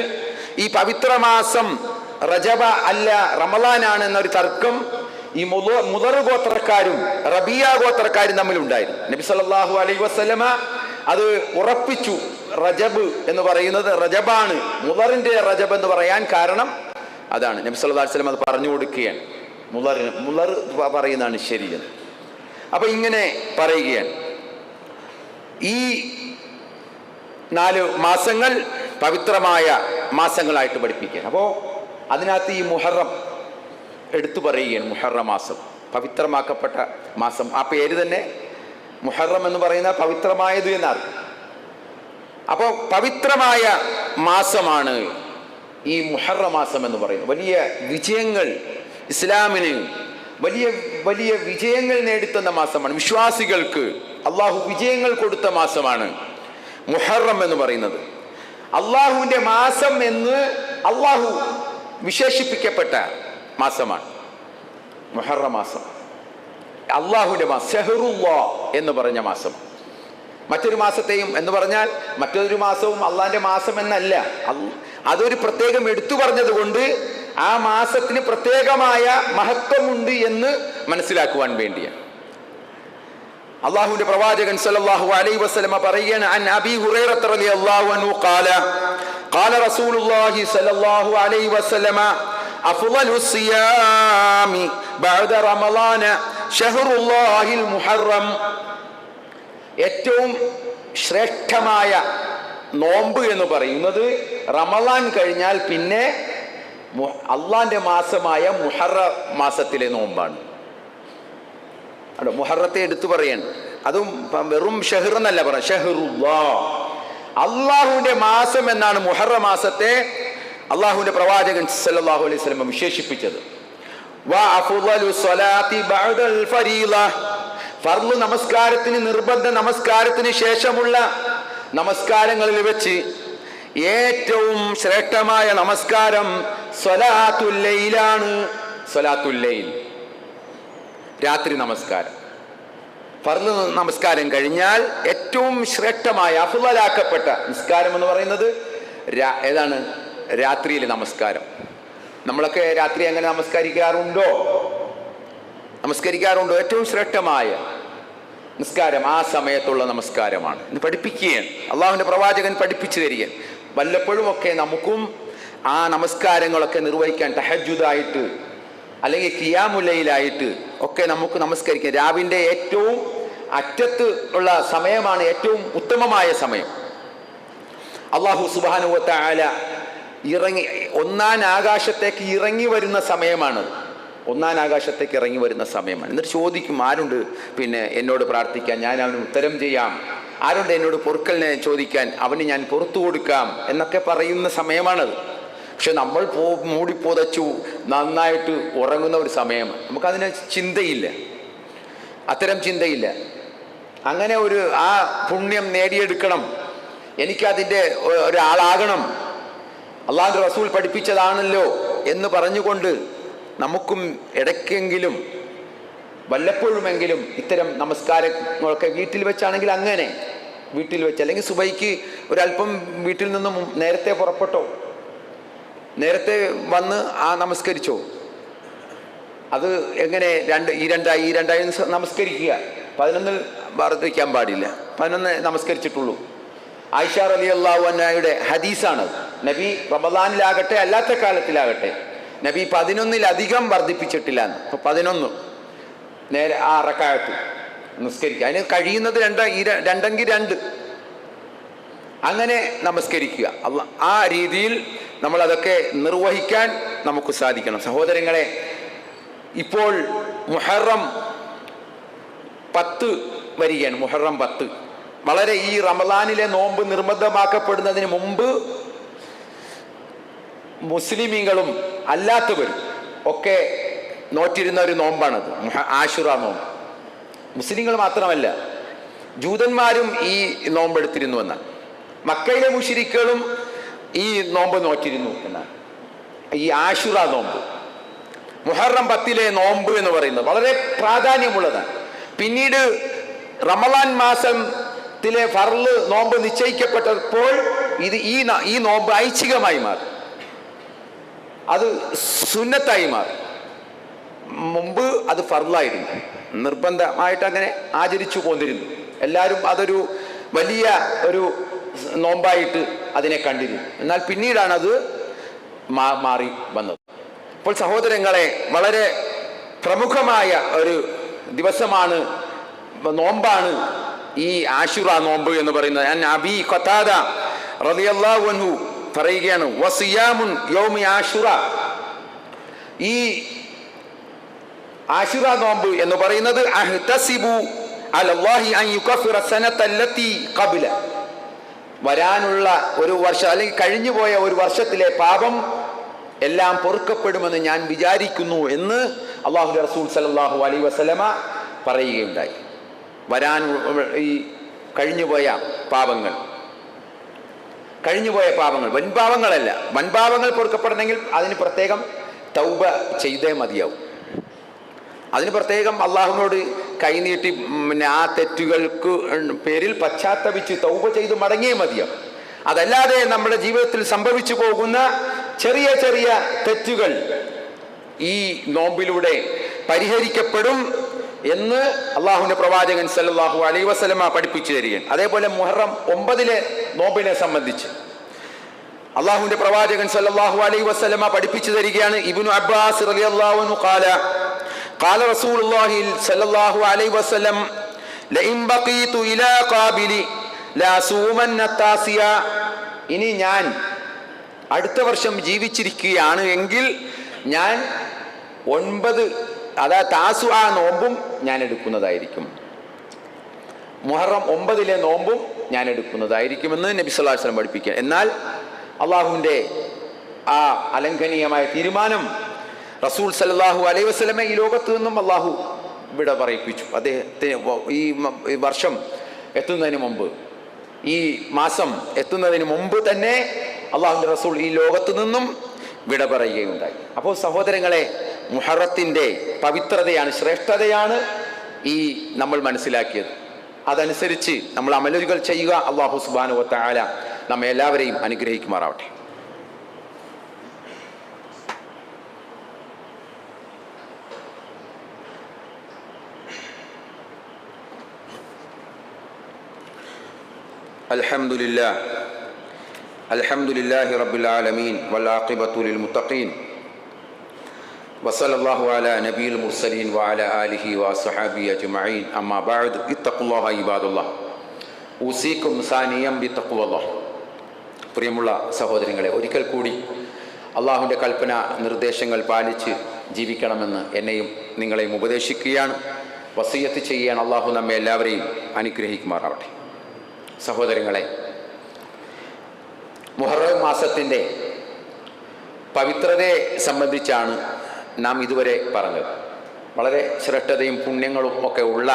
ഈ പവിത്രമാസം റജബ അല്ല റമളാനാണ് എന്നൊരു തർക്കം ഈ മുദർ ഗോത്രക്കാരും റബിയ ഗോത്രക്കാരും തമ്മിലുണ്ടായിരുന്നു. നബി സല്ലല്ലാഹു അലൈഹി വസല്ലമ അത് ഉറപ്പിച്ചു. റജബ് എന്ന് പറയുന്നത് റജബാണ്, മുദറിന്റെ റജബ് എന്ന് പറയാൻ കാരണം അതാണ്. നബി സല്ലല്ലാഹു അലൈഹി വസല്ലം അത് പറഞ്ഞു കൊടുക്കുകയാണ്, മുദർ പറയുന്നതാണ് ശരിയെന്ന്. അപ്പൊ ഇങ്ങനെ പറയുകയാണ്. ഈ 4 മാസങ്ങൾ പവിത്രമായ മാസങ്ങളായിട്ട് പഠിപ്പിക്കുകയാണ്. അപ്പോൾ അതിനകത്ത് ഈ മുഹറം എടുത്തു പറയുകയാണ്. മുഹറം മാസം പവിത്രമാക്കപ്പെട്ട മാസം, ആ പേര് തന്നെ മുഹറം എന്ന് പറയുന്ന പവിത്രമായത് എന്നർത്ഥം. അപ്പോൾ പവിത്രമായ മാസമാണ് ഈ മുഹറം മാസം എന്ന് പറയുന്നത്. വലിയ വിജയങ്ങൾ, ഇസ്ലാമിന് വലിയ വലിയ വിജയങ്ങൾ നേടിത്തന്ന മാസമാണ്. വിശ്വാസികൾക്ക് അള്ളാഹു വിജയങ്ങൾ കൊടുത്ത മാസമാണ് മുഹറം എന്ന് പറയുന്നത്. അള്ളാഹുവിൻ്റെ മാസം എന്ന് അള്ളാഹു വിശേഷിപ്പിക്കപ്പെട്ട മാസമാണ് മുഹറം മാസം. അള്ളാഹുവിൻ്റെ മാസം, ഷഹ്റുല്ലാഹ് എന്ന് പറഞ്ഞ മാസം. മറ്റൊരു മാസത്തെയും എന്ന് പറഞ്ഞാൽ മറ്റൊരു മാസവും അള്ളാഹിൻ്റെ മാസം എന്നല്ല, അതൊരു പ്രത്യേകം എടുത്തു പറഞ്ഞത് കൊണ്ട് ആ മാസത്തിന് പ്രത്യേകമായ മഹത്വമുണ്ട് എന്ന് മനസ്സിലാക്കുവാൻ വേണ്ടിയാണ്. അള്ളാഹുവിന്റെ പ്രവാചകൻ സല്ലല്ലാഹു അലൈഹി വസല്ലമ പറയുകയാണ്, അൻ അബീ ഹുറൈറ റളിയല്ലാഹു അൻഹു ഖാല ഖാല റസൂലുള്ളാഹി സല്ലല്ലാഹു അലൈഹി വസല്ലമ അഫ്ളലു സിയാമി ബഅദ റമളാന ഷഹ്റുല്ലാഹിൽ മുഹറം. ഏറ്റവും ശ്രേഷ്ഠമായ നോമ്പ് എന്ന് പറയുന്നത് റമളാൻ കഴിഞ്ഞാൽ പിന്നെ അള്ളാന്റെ മാസമായ മുഹറം മാസത്തിലെ നോമ്പാണ്. മുഹറത്തെ എടുത്തു പറയാണ്. അതും വെറും ഷഹർ എന്നല്ല പറയാം, ഷഹ്റുല്ലാഹ്. അള്ളാഹുവിന്റെ മാസം എന്നാണ് മുഹറം മാസത്തെ അള്ളാഹുവിന്റെ പ്രവാചകൻ സല്ലല്ലാഹു അലൈഹി വസല്ലം വിശേഷിപ്പിച്ചത്. ഫർള് നമസ്കാരത്തിന്, നിർബന്ധ നമസ്കാരത്തിന് ശേഷമുള്ള നമസ്കാരങ്ങളിൽ വെച്ച് ഏറ്റവും ശ്രേഷ്ഠമായ നമസ്കാരം സ്വലാത്തുൽ ലൈലാണ്. സ്വലാത്തുൽ ലൈൽ, രാത്രി നമസ്കാരം. ഫർള് നമസ്കാരം കഴിഞ്ഞാൽ ഏറ്റവും ശ്രേഷ്ഠമായ അഫ്ളലാക്കപ്പെട്ട നിസ്കാരം എന്ന് പറയുന്നത് ഏതാണ്? രാത്രിയിലെ നമസ്കാരം. നമ്മളൊക്കെ രാത്രി അങ്ങനെ നമസ്കരിക്കാറുണ്ടോ? ഏറ്റവും ശ്രേഷ്ഠമായ നിസ്കാരം ആ സമയത്തുള്ള നമസ്കാരമാണ് എന്ന് പഠിപ്പിക്കുകയാണ്. അള്ളാഹുവിന്റെ പ്രവാചകൻ പഠിപ്പിച്ചു തരികയാണ്. വല്ലപ്പോഴും ഒക്കെ നമുക്കും ആ നമസ്കാരങ്ങളൊക്കെ നിർവഹിക്കാൻ, തഹജ്ജുദായിട്ട് അല്ലെങ്കിൽ ഖിയാമുൽ ലൈലായിട്ട് ഒക്കെ നമുക്ക് നമസ്കരിക്കാം. രാവിലെ ഏറ്റവും അറ്റത്ത് ഉള്ള സമയമാണ് ഏറ്റവും ഉത്തമമായ സമയം. അല്ലാഹു സുബ്ഹാനഹു വ തആല ഒന്നാം ആകാശത്തേക്ക് ഇറങ്ങി വരുന്ന സമയമാണ്. എന്നിട്ട് ചോദിക്കും, ആരുണ്ട് പിന്നെ എന്നോട് പ്രാർത്ഥിക്കാൻ, ഞാൻ അവന് ഉത്തരം ചെയ്യാം, ആരുണ്ട് എന്നോട് പൊറുക്കലിനെ ചോദിക്കാൻ, അവന് ഞാൻ പുറത്തു കൊടുക്കാം എന്നൊക്കെ പറയുന്ന സമയമാണത്. പക്ഷെ നമ്മൾ മൂടിപ്പോതച്ചു നന്നായിട്ട് ഉറങ്ങുന്ന ഒരു സമയമാണ്. നമുക്കതിന് ചിന്തയില്ല, അത്തരം ചിന്തയില്ല. അങ്ങനെ ആ പുണ്യം നേടിയെടുക്കണം, എനിക്കതിൻ്റെ ഒരാളാകണം, അള്ളാഹുവിന്റെ റസൂൽ പഠിപ്പിച്ചതാണല്ലോ എന്ന് പറഞ്ഞുകൊണ്ട് നമുക്കും ഇടയ്ക്കെങ്കിലും വല്ലപ്പോഴുമെങ്കിലും ഇത്തരം നമസ്കാരങ്ങളൊക്കെ വീട്ടിൽ വെച്ചാണെങ്കിൽ അങ്ങനെ വീട്ടിൽ വെച്ച്, അല്ലെങ്കിൽ സുബൈക്ക് ഒരല്പം വീട്ടിൽ നിന്നും നേരത്തെ പുറപ്പെട്ടോ, നേരത്തെ വന്ന് നമസ്കരിച്ചോ, അത് എങ്ങനെ ഈ രണ്ടായി നമസ്കരിക്കുക. 11 വർദ്ധിക്കാൻ പാടില്ല, 11 നമസ്കരിച്ചിട്ടുള്ളൂ. ആയിഷ റളിയല്ലാഹു അൻഹയുടെ ഹദീസാണ്. നബി റമദാനിലാകട്ടെ അല്ലാത്ത കാലത്തിലാകട്ടെ നബി 11-ലധികം വർദ്ധിപ്പിച്ചിട്ടില്ല. അപ്പൊ 11 നേരെ റക്അത്ത് നമസ്കരിക്കുക. അതിന് കഴിയുന്നത് 2 അങ്ങനെ നമസ്കരിക്കുക. ആ രീതിയിൽ നമ്മൾ അതൊക്കെ നിർവഹിക്കാൻ നമുക്ക് സാധിക്കണം. സഹോദരങ്ങളെ, ഇപ്പോൾ മുഹറം 10 വരികയാണ്. മുഹറം 10 വളരെ ഈ റമദാനിലെ നോമ്പ് നിർബന്ധമാക്കപ്പെടുന്നതിന് മുമ്പ് മുസ്ലിമീങ്ങളും അല്ലാത്തവരും ഒക്കെ നോറ്റിരുന്ന ഒരു നോമ്പാണത്, ആശുറ നോമ്പ്. മുസ്ലിങ്ങൾ മാത്രമല്ല, ജൂതന്മാരും ഈ നോമ്പെടുത്തിരുന്നു എന്നാണ്. മക്കയിലെ മുശ്രിക്കുകളും ഈ നോമ്പ് നോറ്റിരുന്നു എന്നാണ്. ഈ ആശുറ നോമ്പ്, മുഹറം 10 നോമ്പ് എന്ന് പറയുന്നത് വളരെ പ്രാധാന്യമുള്ളതാണ്. പിന്നീട് റമദാൻ മാസത്തിലെ ഫർള് നോമ്പ് നിശ്ചയിക്കപ്പെട്ടപ്പോൾ ഈ നോമ്പ് ഐച്ഛികമായി മാറി, അത് സുന്നത്തായി മാറി. മുമ്പ് അത് ഫർളായിരുന്നു, നിർബന്ധമായിട്ട് അങ്ങനെ ആചരിച്ചു പോന്നിരുന്നു. എല്ലാവരും അതൊരു വലിയ ഒരു നോമ്പായിട്ട് അതിനെ കണ്ടിരുന്നു. എന്നാൽ പിന്നീടാണ് അത് മാറി വന്നത്. അപ്പോൾ സഹോദരങ്ങളെ, വളരെ പ്രമുഖമായ ഒരു ദിവസമാണ്, നോമ്പാണ് ഈ ആശുറ നോമ്പ് എന്ന് പറയുന്നത്. ഞാൻ അബീ ഖതാദ റളിയല്ലാഹു അൻഹു പറയുകയാണ്, വസിയാമുൻ യൗമി ആശുറ, ഈ ആശുറ നോമ്പ് എന്ന് പറയുന്നത് അഹ്തസിബു അലല്ലാഹി അൻ യുകഫിറ സനതല്ലതി ഖബല, വരാനുള്ള ഒരു വർഷം അല്ലെങ്കിൽ കഴിഞ്ഞുപോയ ഒരു വർഷത്തിലെ പാപം എല്ലാം പൊറുക്കപ്പെടുമെന്ന് ഞാൻ വിചാരിക്കുന്നു എന്ന് അല്ലാഹുവിന്റെ റസൂൽ സല്ലല്ലാഹു അലൈഹി വസല്ലമ പറയുകയുണ്ടായി. ഈ കഴിഞ്ഞുപോയ പാപങ്ങൾ വൻപാപങ്ങളല്ല. വൻപാപങ്ങൾ പൊറുക്കപ്പെടണമെങ്കിൽ അതിന് പ്രത്യേകം തൗബ ചെയ്തേ മതിയാവും. അതിന് പ്രത്യേകം അള്ളാഹുവിനോട് കൈനീട്ടി ആ തെറ്റുകൾക്ക് പേരിൽ പശ്ചാത്തപിച്ച് തൗബ ചെയ്ത് മടങ്ങിയേ മതിയാവും. അതല്ലാതെ നമ്മുടെ ജീവിതത്തിൽ സംഭവിച്ചു പോകുന്ന ചെറിയ ചെറിയ തെറ്റുകൾ ഈ നോമ്പിലൂടെ പരിഹരിക്കപ്പെടും എന്ന് അള്ളാഹുവിന്റെ പ്രവാചകൻ സല്ലല്ലാഹു അലൈഹി വസല്ലമ പഠിപ്പിച്ചു തരികയാണ്. അതേപോലെ മുഹറം 9 നോമ്പിനെ സംബന്ധിച്ച് അള്ളാഹുവിന്റെ പ്രവാചകൻ സല്ലല്ലാഹു അലൈഹി വസല്ലമ പഠിപ്പിച്ചു തരികയാണ്. ഇബ്നു അബ്ബാസ് റളിയല്ലാഹു അൻഹു ഖാല റസൂലുള്ളാഹി സല്ലല്ലാഹു അലൈഹി വസല്ലം ലഇൻ ബഖീതു ഇലാ ഖാബിലി ലാ സൂമന്ന താസിയ, ഇനി ഞാൻ അടുത്ത വർഷം ജീവിച്ചിരിക്കുകയാണ് എങ്കിൽ ഞാൻ 9, അതായത് താസുആ നോമ്പും ഞാൻ എടുക്കുന്നതായിരിക്കും. മുഹറം 9 നോമ്പും ഞാൻ എടുക്കുന്നതായിരിക്കുമെന്ന് നബി സല്ലല്ലാഹു അലൈഹി വസല്ലം പഠിപ്പിക്കുക. എന്നാൽ അള്ളാഹുവിൻ്റെ ആ അലംഘനീയമായ തീരുമാനം റസൂൽ സല്ലല്ലാഹു അലൈഹി വസല്ലമെ ഈ ലോകത്ത് നിന്നും അള്ളാഹു വിട പറയിപ്പിച്ചു. അദ്ദേഹത്തിന് ഈ വർഷം എത്തുന്നതിന് മുമ്പ്, ഈ മാസം എത്തുന്നതിന് മുമ്പ് തന്നെ അള്ളാഹുവിൻ്റെ റസൂൽ ഈ ലോകത്ത് നിന്നും വിട പറയുകയുണ്ടായി. അപ്പോൾ സഹോദരങ്ങളെ, മുഹറത്തിൻ്റെ പവിത്രതയാണ്, ശ്രേഷ്ഠതയാണ് ഈ നമ്മൾ മനസ്സിലാക്കിയത്. അതനുസരിച്ച് നമ്മൾ അമലുകൾ ചെയ്യുക. അല്ലാഹു സുബ്ഹാനഹു വ തആല നമ്മെ എല്ലാവരെയും അനുഗ്രഹിക്കുമാറാവട്ടെ. അൽഹംദുലില്ലാഹി റബ്ബിൽ ആലമീൻ വൽ ആഖിബത്തു ലിൽ മുത്തഖീൻ വസല്ലല്ലാഹു അലാ നബിയിൽ മുർസലീൻ വഅലാ ആലിഹി വസ്വഹാബിഹി അജ്മഈൻ. അമ്മാ ബഅദ്. ഇത്തഖുല്ലാഹ ഇബാദല്ലാഹ്. ഊസീകും സാനിയം ബിത്തഖ്വല്ലാഹ്. പ്രിയമുള്ള സഹോദരങ്ങളെ, ഒരിക്കൽ കൂടി അള്ളാഹുവിൻ്റെ കൽപ്പന നിർദ്ദേശങ്ങൾ പാലിച്ച് ജീവിക്കണമെന്ന് എന്നെയും നിങ്ങളെയും ഉപദേശിക്കുകയാണ്, വസിയത്ത് ചെയ്യുകയാണ്. അള്ളാഹു നമ്മെ എല്ലാവരെയും അനുഗ്രഹിക്കുമാറാവട്ടെ. സഹോദരങ്ങളെ, മുഹറം മാസത്തിൻ്റെ പവിത്രതയെ സംബന്ധിച്ചാണ് നാം ഇതുവരെ പറഞ്ഞത്. വളരെ ശ്രേഷ്ഠതയും പുണ്യങ്ങളും ഒക്കെ ഉള്ള,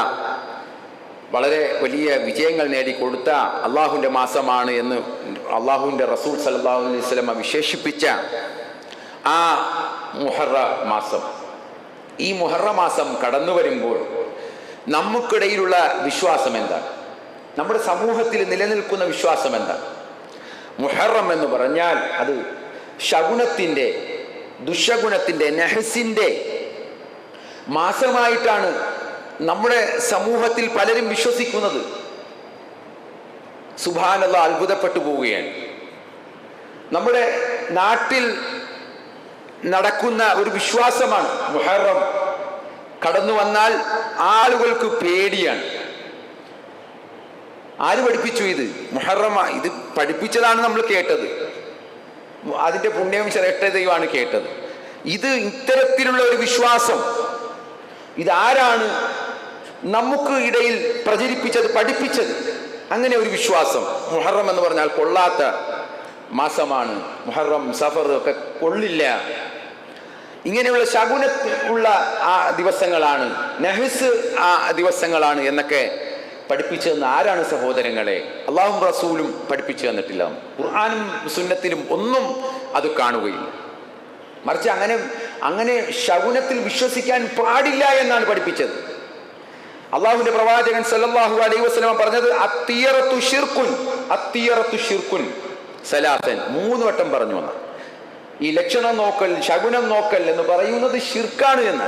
വളരെ വലിയ വിജയങ്ങൾ നേടിക്കൊടുത്ത അള്ളാഹുവിൻ്റെ മാസമാണ് എന്ന് അള്ളാഹുവിൻ്റെ റസൂൽ സല്ലല്ലാഹു അലൈഹി വസല്ലം വിശേഷിപ്പിച്ച ആ മുഹറ മാസം, ഈ മുഹറ മാസം കടന്നു വരുമ്പോൾ നമുക്കിടയിലുള്ള വിശ്വാസം എന്താണ്? നമ്മുടെ സമൂഹത്തിൽ നിലനിൽക്കുന്ന വിശ്വാസം എന്താണ്? മുഹറം എന്ന് പറഞ്ഞാൽ അത് ശകുനത്തിൻ്റെ, ദുശകുനത്തിൻ്റെ, നഹസിൻ്റെ മാസമായിട്ടാണ് നമ്മുടെ സമൂഹത്തിൽ പലരും വിശ്വസിക്കുന്നത്. സുബ്ഹാനല്ലാഹ്, അത്ഭുതപ്പെട്ടു പോവുകയാണ്. നമ്മുടെ നാട്ടിൽ നടക്കുന്ന ഒരു വിശ്വാസമാണ്, മുഹറം കടന്നു വന്നാൽ ആളുകൾക്ക് പേടിയാണ്. ആര് പഠിപ്പിച്ചു ഇത്? മുഹറം ഇത് പഠിപ്പിച്ചതാണ് നമ്മൾ കേട്ടത്, അതിൻ്റെ പുണ്യവും ശ്രേഷ്ഠതയുമാണ് കേട്ടത്. ഇത് ഇത്തരത്തിലുള്ള ഒരു വിശ്വാസം ഇതാരാണ് നമുക്ക് ഇടയിൽ പ്രചരിപ്പിച്ചത്, പഠിപ്പിച്ചത്? അങ്ങനെ ഒരു വിശ്വാസം. മുഹറം എന്ന് പറഞ്ഞാൽ കൊള്ളാത്ത മാസമാണ്, മുഹറം സഫർ ഒക്കെ കൊള്ളില്ല, ഇങ്ങനെയുള്ള ശകുനമുള്ള ആ ദിവസങ്ങളാണ്, നഹ്സ് ആ ദിവസങ്ങളാണ് എന്നൊക്കെ പഠിപ്പിച്ചതെന്ന് ആരാണ് സഹോദരങ്ങളെ? അള്ളാഹും റസൂലും പഠിപ്പിച്ചു തന്നിട്ടില്ല. ഖുർആനും സുന്നത്തിലും ഒന്നും അത് കാണുകയില്ല. മറിച്ച് അങ്ങനെ ശകുനത്തിൽ വിശ്വസിക്കാൻ പാടില്ല എന്നാണ് പഠിപ്പിച്ചത്. അള്ളാഹുവിന്റെ പ്രവാചകൻ സല്ലല്ലാഹു അലൈഹി വസല്ലം പറഞ്ഞത് അത്തിയറത്തു ശിർക്കുൻ, അത്തിയറത്തു ശിർക്കുൻ സലാസൻ, 3 വട്ടം പറഞ്ഞു വന്ന ഈ ലക്ഷണം നോക്കൽ, ശകുനം നോക്കൽ എന്ന് പറയുന്നത് ശിർക്കാണ് എന്ന്.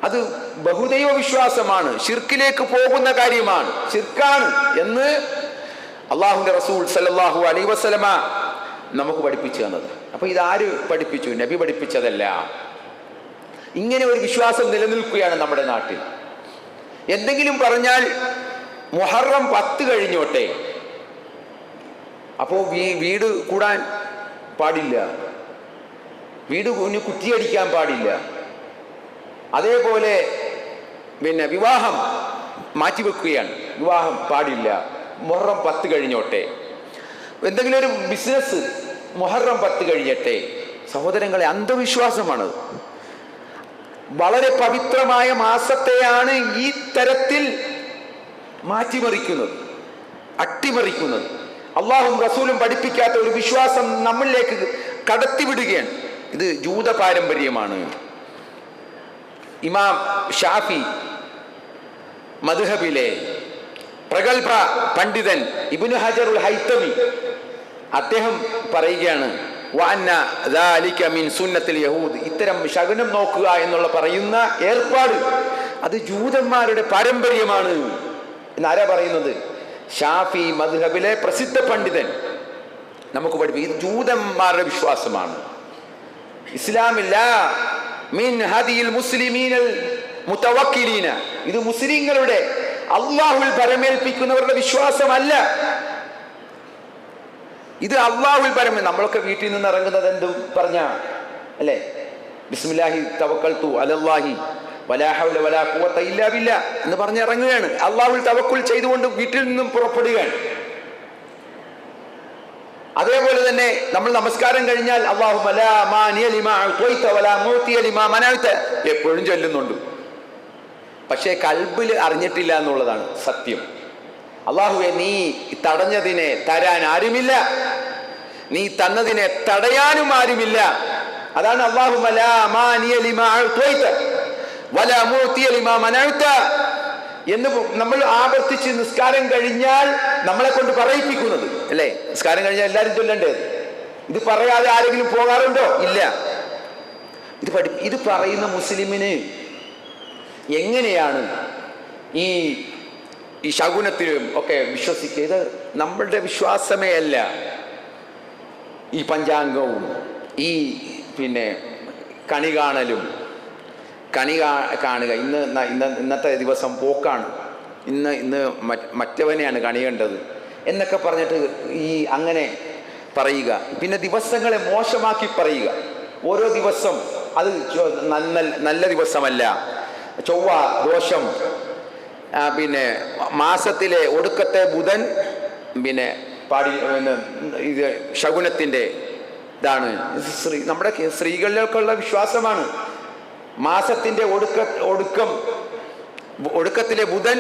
അത് ബഹുദൈവ വിശ്വാസമാണ്, ശിർക്കിലേക്ക് പോകുന്ന കാര്യമാണ്, ശിർക്കാണ് എന്ന് അള്ളാഹുവിന്റെ റസൂൽ സല്ലല്ലാഹു അലൈഹി വസല്ലമ നമുക്ക് പഠിപ്പിച്ചു തന്നത്. അപ്പൊ ഇതാര് പഠിപ്പിച്ചു? നബി പഠിപ്പിച്ചതല്ല. ഇങ്ങനെ ഒരു വിശ്വാസം നിലനിൽക്കുകയാണ് നമ്മുടെ നാട്ടിൽ. എന്തെങ്കിലും പറഞ്ഞാൽ മുഹറം 10 കഴിഞ്ഞോട്ടെ, അപ്പോ വീട് കൂടാൻ പാടില്ല, വീട് കുറ്റിയടിക്കാൻ പാടില്ല, അതേപോലെ പിന്നെ വിവാഹം മാറ്റിവെക്കുകയാണ്, വിവാഹം പാടില്ല, മുഹറം 10 കഴിഞ്ഞോട്ടെ. എന്തെങ്കിലും ഒരു ബിസിനസ് മുഹറം 10 കഴിഞ്ഞട്ടെ. സഹോദരങ്ങളെ, അന്ധവിശ്വാസമാണ്. വളരെ പവിത്രമായ മാസത്തെയാണ് ഈ തരത്തിൽ മാറ്റിമറിക്കുന്നത്, അട്ടിമറിക്കുന്നത്. അള്ളാഹും റസൂലും പഠിപ്പിക്കാത്ത ഒരു വിശ്വാസം നമ്മളിലേക്ക് കടത്തിവിടുകയാണ്. ഇത് ജൂത പാരമ്പര്യമാണ്. ഇമാം ഷാഫി മദ്ഹബിലെ പ്രഗൽഭ പണ്ഡിതൻ ഇബ്നു ഹജറുൽ ഹൈതമി അദ്ദേഹം പറയുകയാണ്, വഅന്ന ദാലിക മിൻ സുന്നത്തിൽ യഹൂദ്, ഇത്തരം ശകുനം നോക്കുക എന്നുള്ള പറയുന്ന ഏർപ്പാട് അത് ജൂതന്മാരുടെ പാരമ്പര്യമാണ് എന്നാരാ പറയുന്നത്? ഷാഫി മദ്ഹബിലെ പ്രസിദ്ധ പണ്ഡിതൻ നമുക്ക് പഠിപ്പിക്കും. ഇത് ജൂതന്മാരുടെ വിശ്വാസമാണ്. ഇസ്ലാമില്ല മിൻ ഹദിയിൽ മുസ്ലിമീനൽ മുതവക്കിലീന, ഇത് മുസ്ലിങ്ങളുടെ അള്ളാഹുവിൽ പരമേൽപ്പിക്കുന്നവരുടെ വിശ്വാസമല്ല. ഇത് അള്ളാഹുവിൽ പരമേ, നമ്മളൊക്കെ വീട്ടിൽ നിന്ന് ഇറങ്ങുന്നത് എന്തും പറഞ്ഞ അല്ലേ? ബിസ്മില്ലാഹി തവക്കൽതു അലല്ലാഹി വലാ ഹൗല വലാ ഖുവത ഇല്ലാ ബില്ലാ എന്ന് പറഞ്ഞ് ഇറങ്ങുകയാണ്. അള്ളാഹുവിൽ തവക്കുൽ ചെയ്തുകൊണ്ട് വീട്ടിൽ നിന്നും പുറപ്പെടുകയാണ്. അതേപോലെ തന്നെ നമ്മൾ നമസ്കാരം കഴിഞ്ഞാൽ അല്ലാഹുമ്മ ലാ മാനിയ ലിമാ അഅ്തൈത വലാ മൂതിയ ലിമാ മനഅത എപ്പോഴും ചൊല്ലുന്നുണ്ട്. പക്ഷേ കൽബിൽ അറിഞ്ഞിട്ടില്ല എന്നുള്ളതാണ് സത്യം. അല്ലാഹുവേ, നീ തടഞ്ഞതിനെ തരാൻ ആരുമില്ല, നീ തന്നതിനെ തടയാനും ആരുമില്ല. അതാണ് അല്ലാഹുമ്മ ലാ മാനിയ ലിമാ അഅ്തൈത വലാ മൂതിയ ലിമാ മനഅത എന്ന് നമ്മൾ ആവർത്തിച്ച് നിസ്കാരം കഴിഞ്ഞാൽ നമ്മളെ കൊണ്ട് പറയിപ്പിക്കുന്നത് അല്ലേ? നിസ്കാരം കഴിഞ്ഞാൽ എല്ലാവരും ചൊല്ലേണ്ടത്. ഇത് പറയാതെ ആരെങ്കിലും പോകാറുണ്ടോ? ഇല്ല. ഇത് പറയുന്ന മുസ്ലിമിന് എങ്ങനെയാണ് ഈ ശകുനത്തിലും ഒക്കെ വിശ്വസിക്കുക? ഇത് നമ്മളുടെ വിശ്വാസമേ അല്ല. ഈ പഞ്ചാംഗവും ഈ കണി കാണലും, കണി കാണുക, ഇന്നത്തെ ദിവസം പോക്കാണ്, ഇന്ന് മറ്റവനെയാണ് കണി കണ്ടത് എന്നൊക്കെ പറഞ്ഞിട്ട് അങ്ങനെ പറയുക. പിന്നെ ദിവസങ്ങളെ മോശമാക്കി പറയുക. ഓരോ ദിവസം അത് നല്ല ദിവസമല്ല, ചൊവ്വ ദോഷം, മാസത്തിലെ ഒടുക്കത്തെ ബുധൻ ഇത് ശകുനത്തിൻ്റെ ഇതാണ്. നമ്മുടെ സ്ത്രീകളിലേക്കുള്ള വിശ്വാസമാണ്. മാസത്തിന്റെ ഒടുക്കത്തിലെ ബുധൻ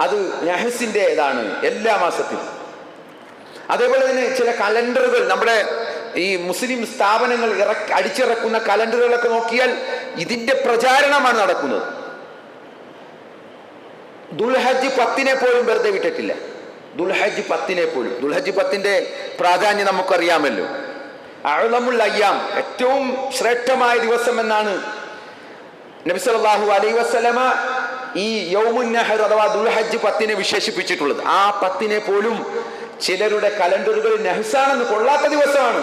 അത് നഹസിന്റെ ഇതാണ് എല്ലാ മാസത്തിലും. അതേപോലെ തന്നെ ചില കലണ്ടറുകൾ, നമ്മുടെ ഈ മുസ്ലിം സ്ഥാപനങ്ങൾ അടിച്ചിറക്കുന്ന കലണ്ടറുകളൊക്കെ നോക്കിയാൽ ഇതിന്റെ പ്രചാരണമാണ് നടക്കുന്നത്. ദുൽഹജ്ജ് 10 പോലും വെറുതെ വിട്ടിട്ടില്ല. ദുൽഹജ്ജ് 10 പോലും. ദുൽഹജ്ജ് 10 പ്രാധാന്യം നമുക്കറിയാമല്ലോ. അഅ്ലമുൽ അയ്യാം, ഏറ്റവും ശ്രേഷ്ഠമായ ദിവസം എന്നാണ് നബി സല്ലല്ലാഹു അലൈഹി വസല്ലമ ഈ യൗമുൻ നഹർ അഥവാ ദുൽഹജ്ജ് 10 വിശേഷിപ്പിച്ചിട്ടുള്ളത്. ആ 10 പോലും ചിലരുടെ കലണ്ടറുകളിൽ നഹ്സാണെന്ന്, കൊള്ളാത്ത ദിവസമാണ്.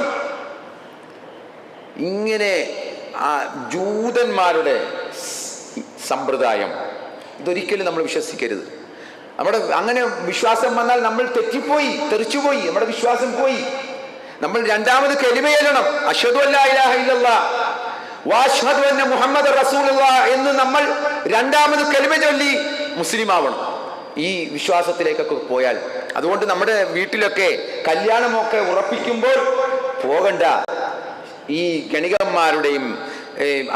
ഇങ്ങനെ ജൂതന്മാരുടെ സമ്പ്രദായം, ഇതൊരിക്കലും നമ്മൾ വിശ്വസിക്കരുത്. നമ്മുടെ അങ്ങനെ വിശ്വാസം വന്നാൽ നമ്മൾ തെറ്റിപ്പോയി, തെറിച്ചുപോയി, നമ്മുടെ വിശ്വാസം പോയി. നമ്മൾ രണ്ടാമത് കലിമ ചൊല്ലണം, അശ്ഹദു അല്ലാ ഇലാഹ ഇല്ലല്ലാഹ് വഅശ്ഹദു അന്ന മുഹമ്മദ് റസൂലുള്ളാഹ് എന്ന് നമ്മൾ രണ്ടാമത് കലിമ ചൊല്ലി മുസ്ലിം ആവണം, ഈ വിശ്വാസത്തിലേക്കൊക്കെ പോയാൽ. അതുകൊണ്ട് നമ്മുടെ വീട്ടിലൊക്കെ കല്യാണമൊക്കെ ഉറപ്പിക്കുമ്പോൾ പോകണ്ട, ഈ ഗണികന്മാരുടെയും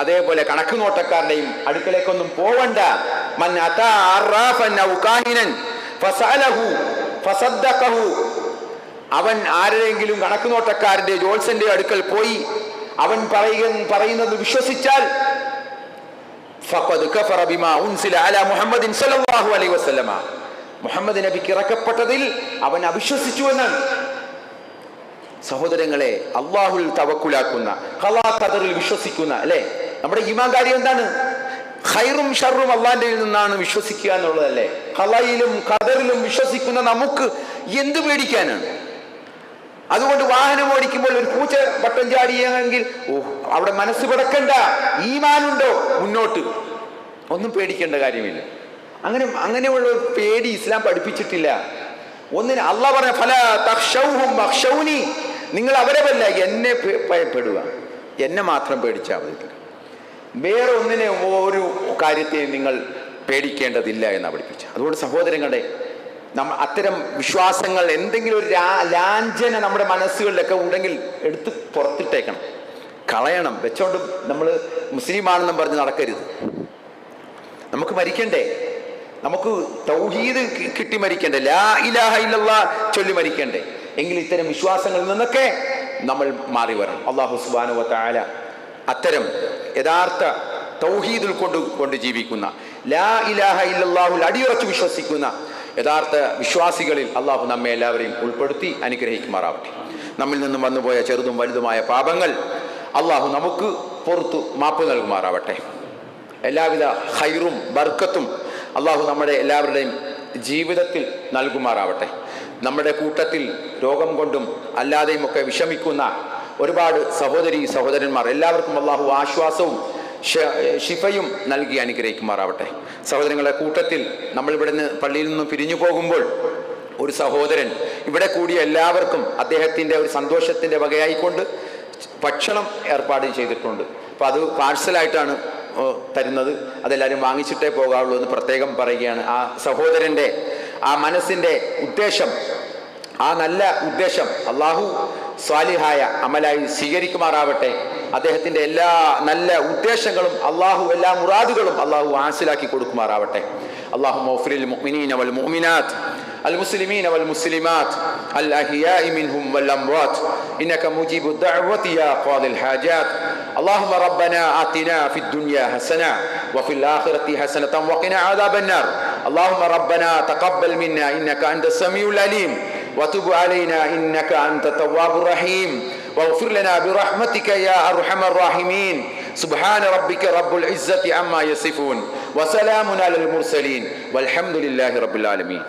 അതേപോലെ കണക്ക് നോട്ടക്കാരുടെയും അടുക്കലേക്കൊന്നും പോവണ്ട. മൻ അതാ അറാഫൻ ഔ കാഹിനൻ ഫസഅലഹു ഫസദ്ദഖഹു, അവൻ ആരെങ്കിലും കണക്ക് നോട്ടക്കാരന്റെ ജോത്സ്യന്റെ അടുക്കൽ പോയി അവൻ പറയുന്നത് വിശ്വസിച്ചാൽ ഫഖദ് കഫറ ബിമാ ഉൻസില അലാ മുഹമ്മദിൻ സ്വല്ലല്ലാഹു അലൈഹി വസല്ലമ, മുഹമ്മദ് നബിക്ക് ഇറക്കപ്പെട്ടതിൽ അവൻ അവിശ്വസിച്ചു എന്നാണ്. സഹോദരങ്ങളെ, അള്ളാഹുൽ തവക്കുലാക്കുന്ന, ഖളാ ഖദറിൽ വിശ്വസിക്കുന്ന അല്ലെ, നമ്മുടെ ഈമാൻ കാര്യം എന്താണ്? ഖൈറും ഷർറും അള്ളാന്റെ നിന്നാണ് വിശ്വസിക്കുക എന്നുള്ളതല്ലേ. ഖളയിലും ഖദറിലും വിശ്വസിക്കുന്ന നമുക്ക് എന്ത് പേടിക്കാനാണ്? അതുകൊണ്ട് വാഹനം ഓടിക്കുമ്പോൾ ഒരു പൂച്ച വട്ടം ചാടിയെങ്കിൽ അവിടെ മനസ്സ് പിടക്കണ്ട, ഈമാനുണ്ടോ മുന്നോട്ട്, ഒന്നും പേടിക്കേണ്ട കാര്യമില്ല. അങ്ങനെയുള്ള പേടി ഇസ്ലാം പഠിപ്പിച്ചിട്ടില്ല. ഒന്നിന് അള്ളാഹ് പറഞ്ഞ ഫലാ തഖ്ശൗഹും വഖ്ശൗനി, നിങ്ങൾ അവരെ വല്ല എന്നെ ഭയപ്പെടുക, എന്നെ മാത്രം പേടിച്ചാൽ മതി, വേറെ ഒന്നിനെ ഒരു കാര്യത്തെ നിങ്ങൾ പേടിക്കേണ്ടതില്ല എന്നാണ് പഠിപ്പിച്ചത്. അതുകൊണ്ട് സഹോദരങ്ങളെ, അത്തരം വിശ്വാസങ്ങൾ എന്തെങ്കിലും ഒരു ലാഞ്ചന നമ്മുടെ മനസ്സുകളിലൊക്കെ ഉണ്ടെങ്കിൽ എടുത്ത് പുറത്തിട്ടേക്കണം, കളയണം. വെച്ചോണ്ട് നമ്മൾ മുസ്ലിമാണെന്നും പറഞ്ഞ് നടക്കരുത്. നമുക്ക് മരിക്കണ്ടേ, നമുക്ക് തൗഹീദ് കിട്ടി മരിക്കണ്ടേ, ലാ ഇലാഹ ഇല്ലല്ലാഹ് ചൊല്ലി മരിക്കണ്ടേ? എങ്കിൽ ഇത്തരം വിശ്വാസങ്ങളിൽ നിന്നൊക്കെ നമ്മൾ മാറി വരണം. അല്ലാഹു സുബ്ഹാനഹു വ തആല അത്തരം യഥാർത്ഥ തൗഹീദുൽ കൊണ്ട് ജീവിക്കുന്ന, ലാ ഇലാഹ ഇല്ലല്ലാഹുൽ അടിയുറച്ച് വിശ്വസിക്കുന്ന യഥാർത്ഥ വിശ്വാസികളിൽ അള്ളാഹു നമ്മെ എല്ലാവരെയും ഉൾപ്പെടുത്തി അനുഗ്രഹിക്കുമാറാവട്ടെ. നമ്മിൽ നിന്നും വന്നുപോയ ചെറുതും വലുതുമായ പാപങ്ങൾ അള്ളാഹു നമുക്ക് പുറത്തു മാപ്പ് നൽകുമാറാവട്ടെ. എല്ലാവിധ ഖൈറും ബർക്കത്തും അള്ളാഹു നമ്മുടെ എല്ലാവരുടെയും ജീവിതത്തിൽ നൽകുമാറാവട്ടെ. നമ്മുടെ കൂട്ടത്തിൽ രോഗം കൊണ്ടും അല്ലാതെയും ഒക്കെ വിഷമിക്കുന്ന ഒരുപാട് സഹോദരന്മാർ, എല്ലാവർക്കും അള്ളാഹു ആശ്വാസവും ഷിഫയും നൽകി അനുഗ്രഹിക്കുമാറാവട്ടെ. സഹോദരങ്ങളുടെ കൂട്ടത്തിൽ നമ്മൾ ഇവിടുന്ന് പള്ളിയിൽ നിന്നും പിരിഞ്ഞു പോകുമ്പോൾ ഒരു സഹോദരൻ ഇവിടെ കൂടിയ എല്ലാവർക്കും അദ്ദേഹത്തിൻ്റെ ഒരു സന്തോഷത്തിൻ്റെ വകയായിക്കൊണ്ട് ഭക്ഷണം ഏർപ്പാട് ചെയ്തിട്ടുണ്ട്. അപ്പോൾ അത് പാഴ്സലായിട്ടാണ് തരുന്നത്, അതെല്ലാവരും വാങ്ങിച്ചിട്ടേ പോകാവുള്ളൂ എന്ന് പ്രത്യേകം പറയുകയാണ്. ആ സഹോദരൻ്റെ ആ മനസ്സിൻ്റെ ഉദ്ദേശം, ആ നല്ല ഉദ്ദേശം അള്ളാഹു സ്വാലിഹായ അമലായി സ്വീകരിക്കുമാറാവട്ടെ. അദ്ദേഹത്തിൻ്റെ എല്ലാ നല്ല ഉദ്ദേശങ്ങളും അള്ളാഹു, എല്ലാ മുറാദുകളും അള്ളാഹു ഹാസിലാക്കി കൊടുക്കുമാറാവട്ടെ. اللهم اغفر للمؤمنين والمؤمنات المسلمين والمسلمات الأحياء منهم والأموات إنك مجيب الدعوة يا قاضي الحاجات. اللهم ربنا آتنا في الدنيا حسنة وفي الآخرة حسنة وقنا عذاب النار. اللهم ربنا تقبل منا إنك أنت السميع العليم وتب علينا إنك أنت التواب الرحيم واغفر لنا برحمتك يا أرحم الراحمين. سبحان ربك رب العزة عما يصفون وسلام على المرسلين والحمد لله رب العالمين.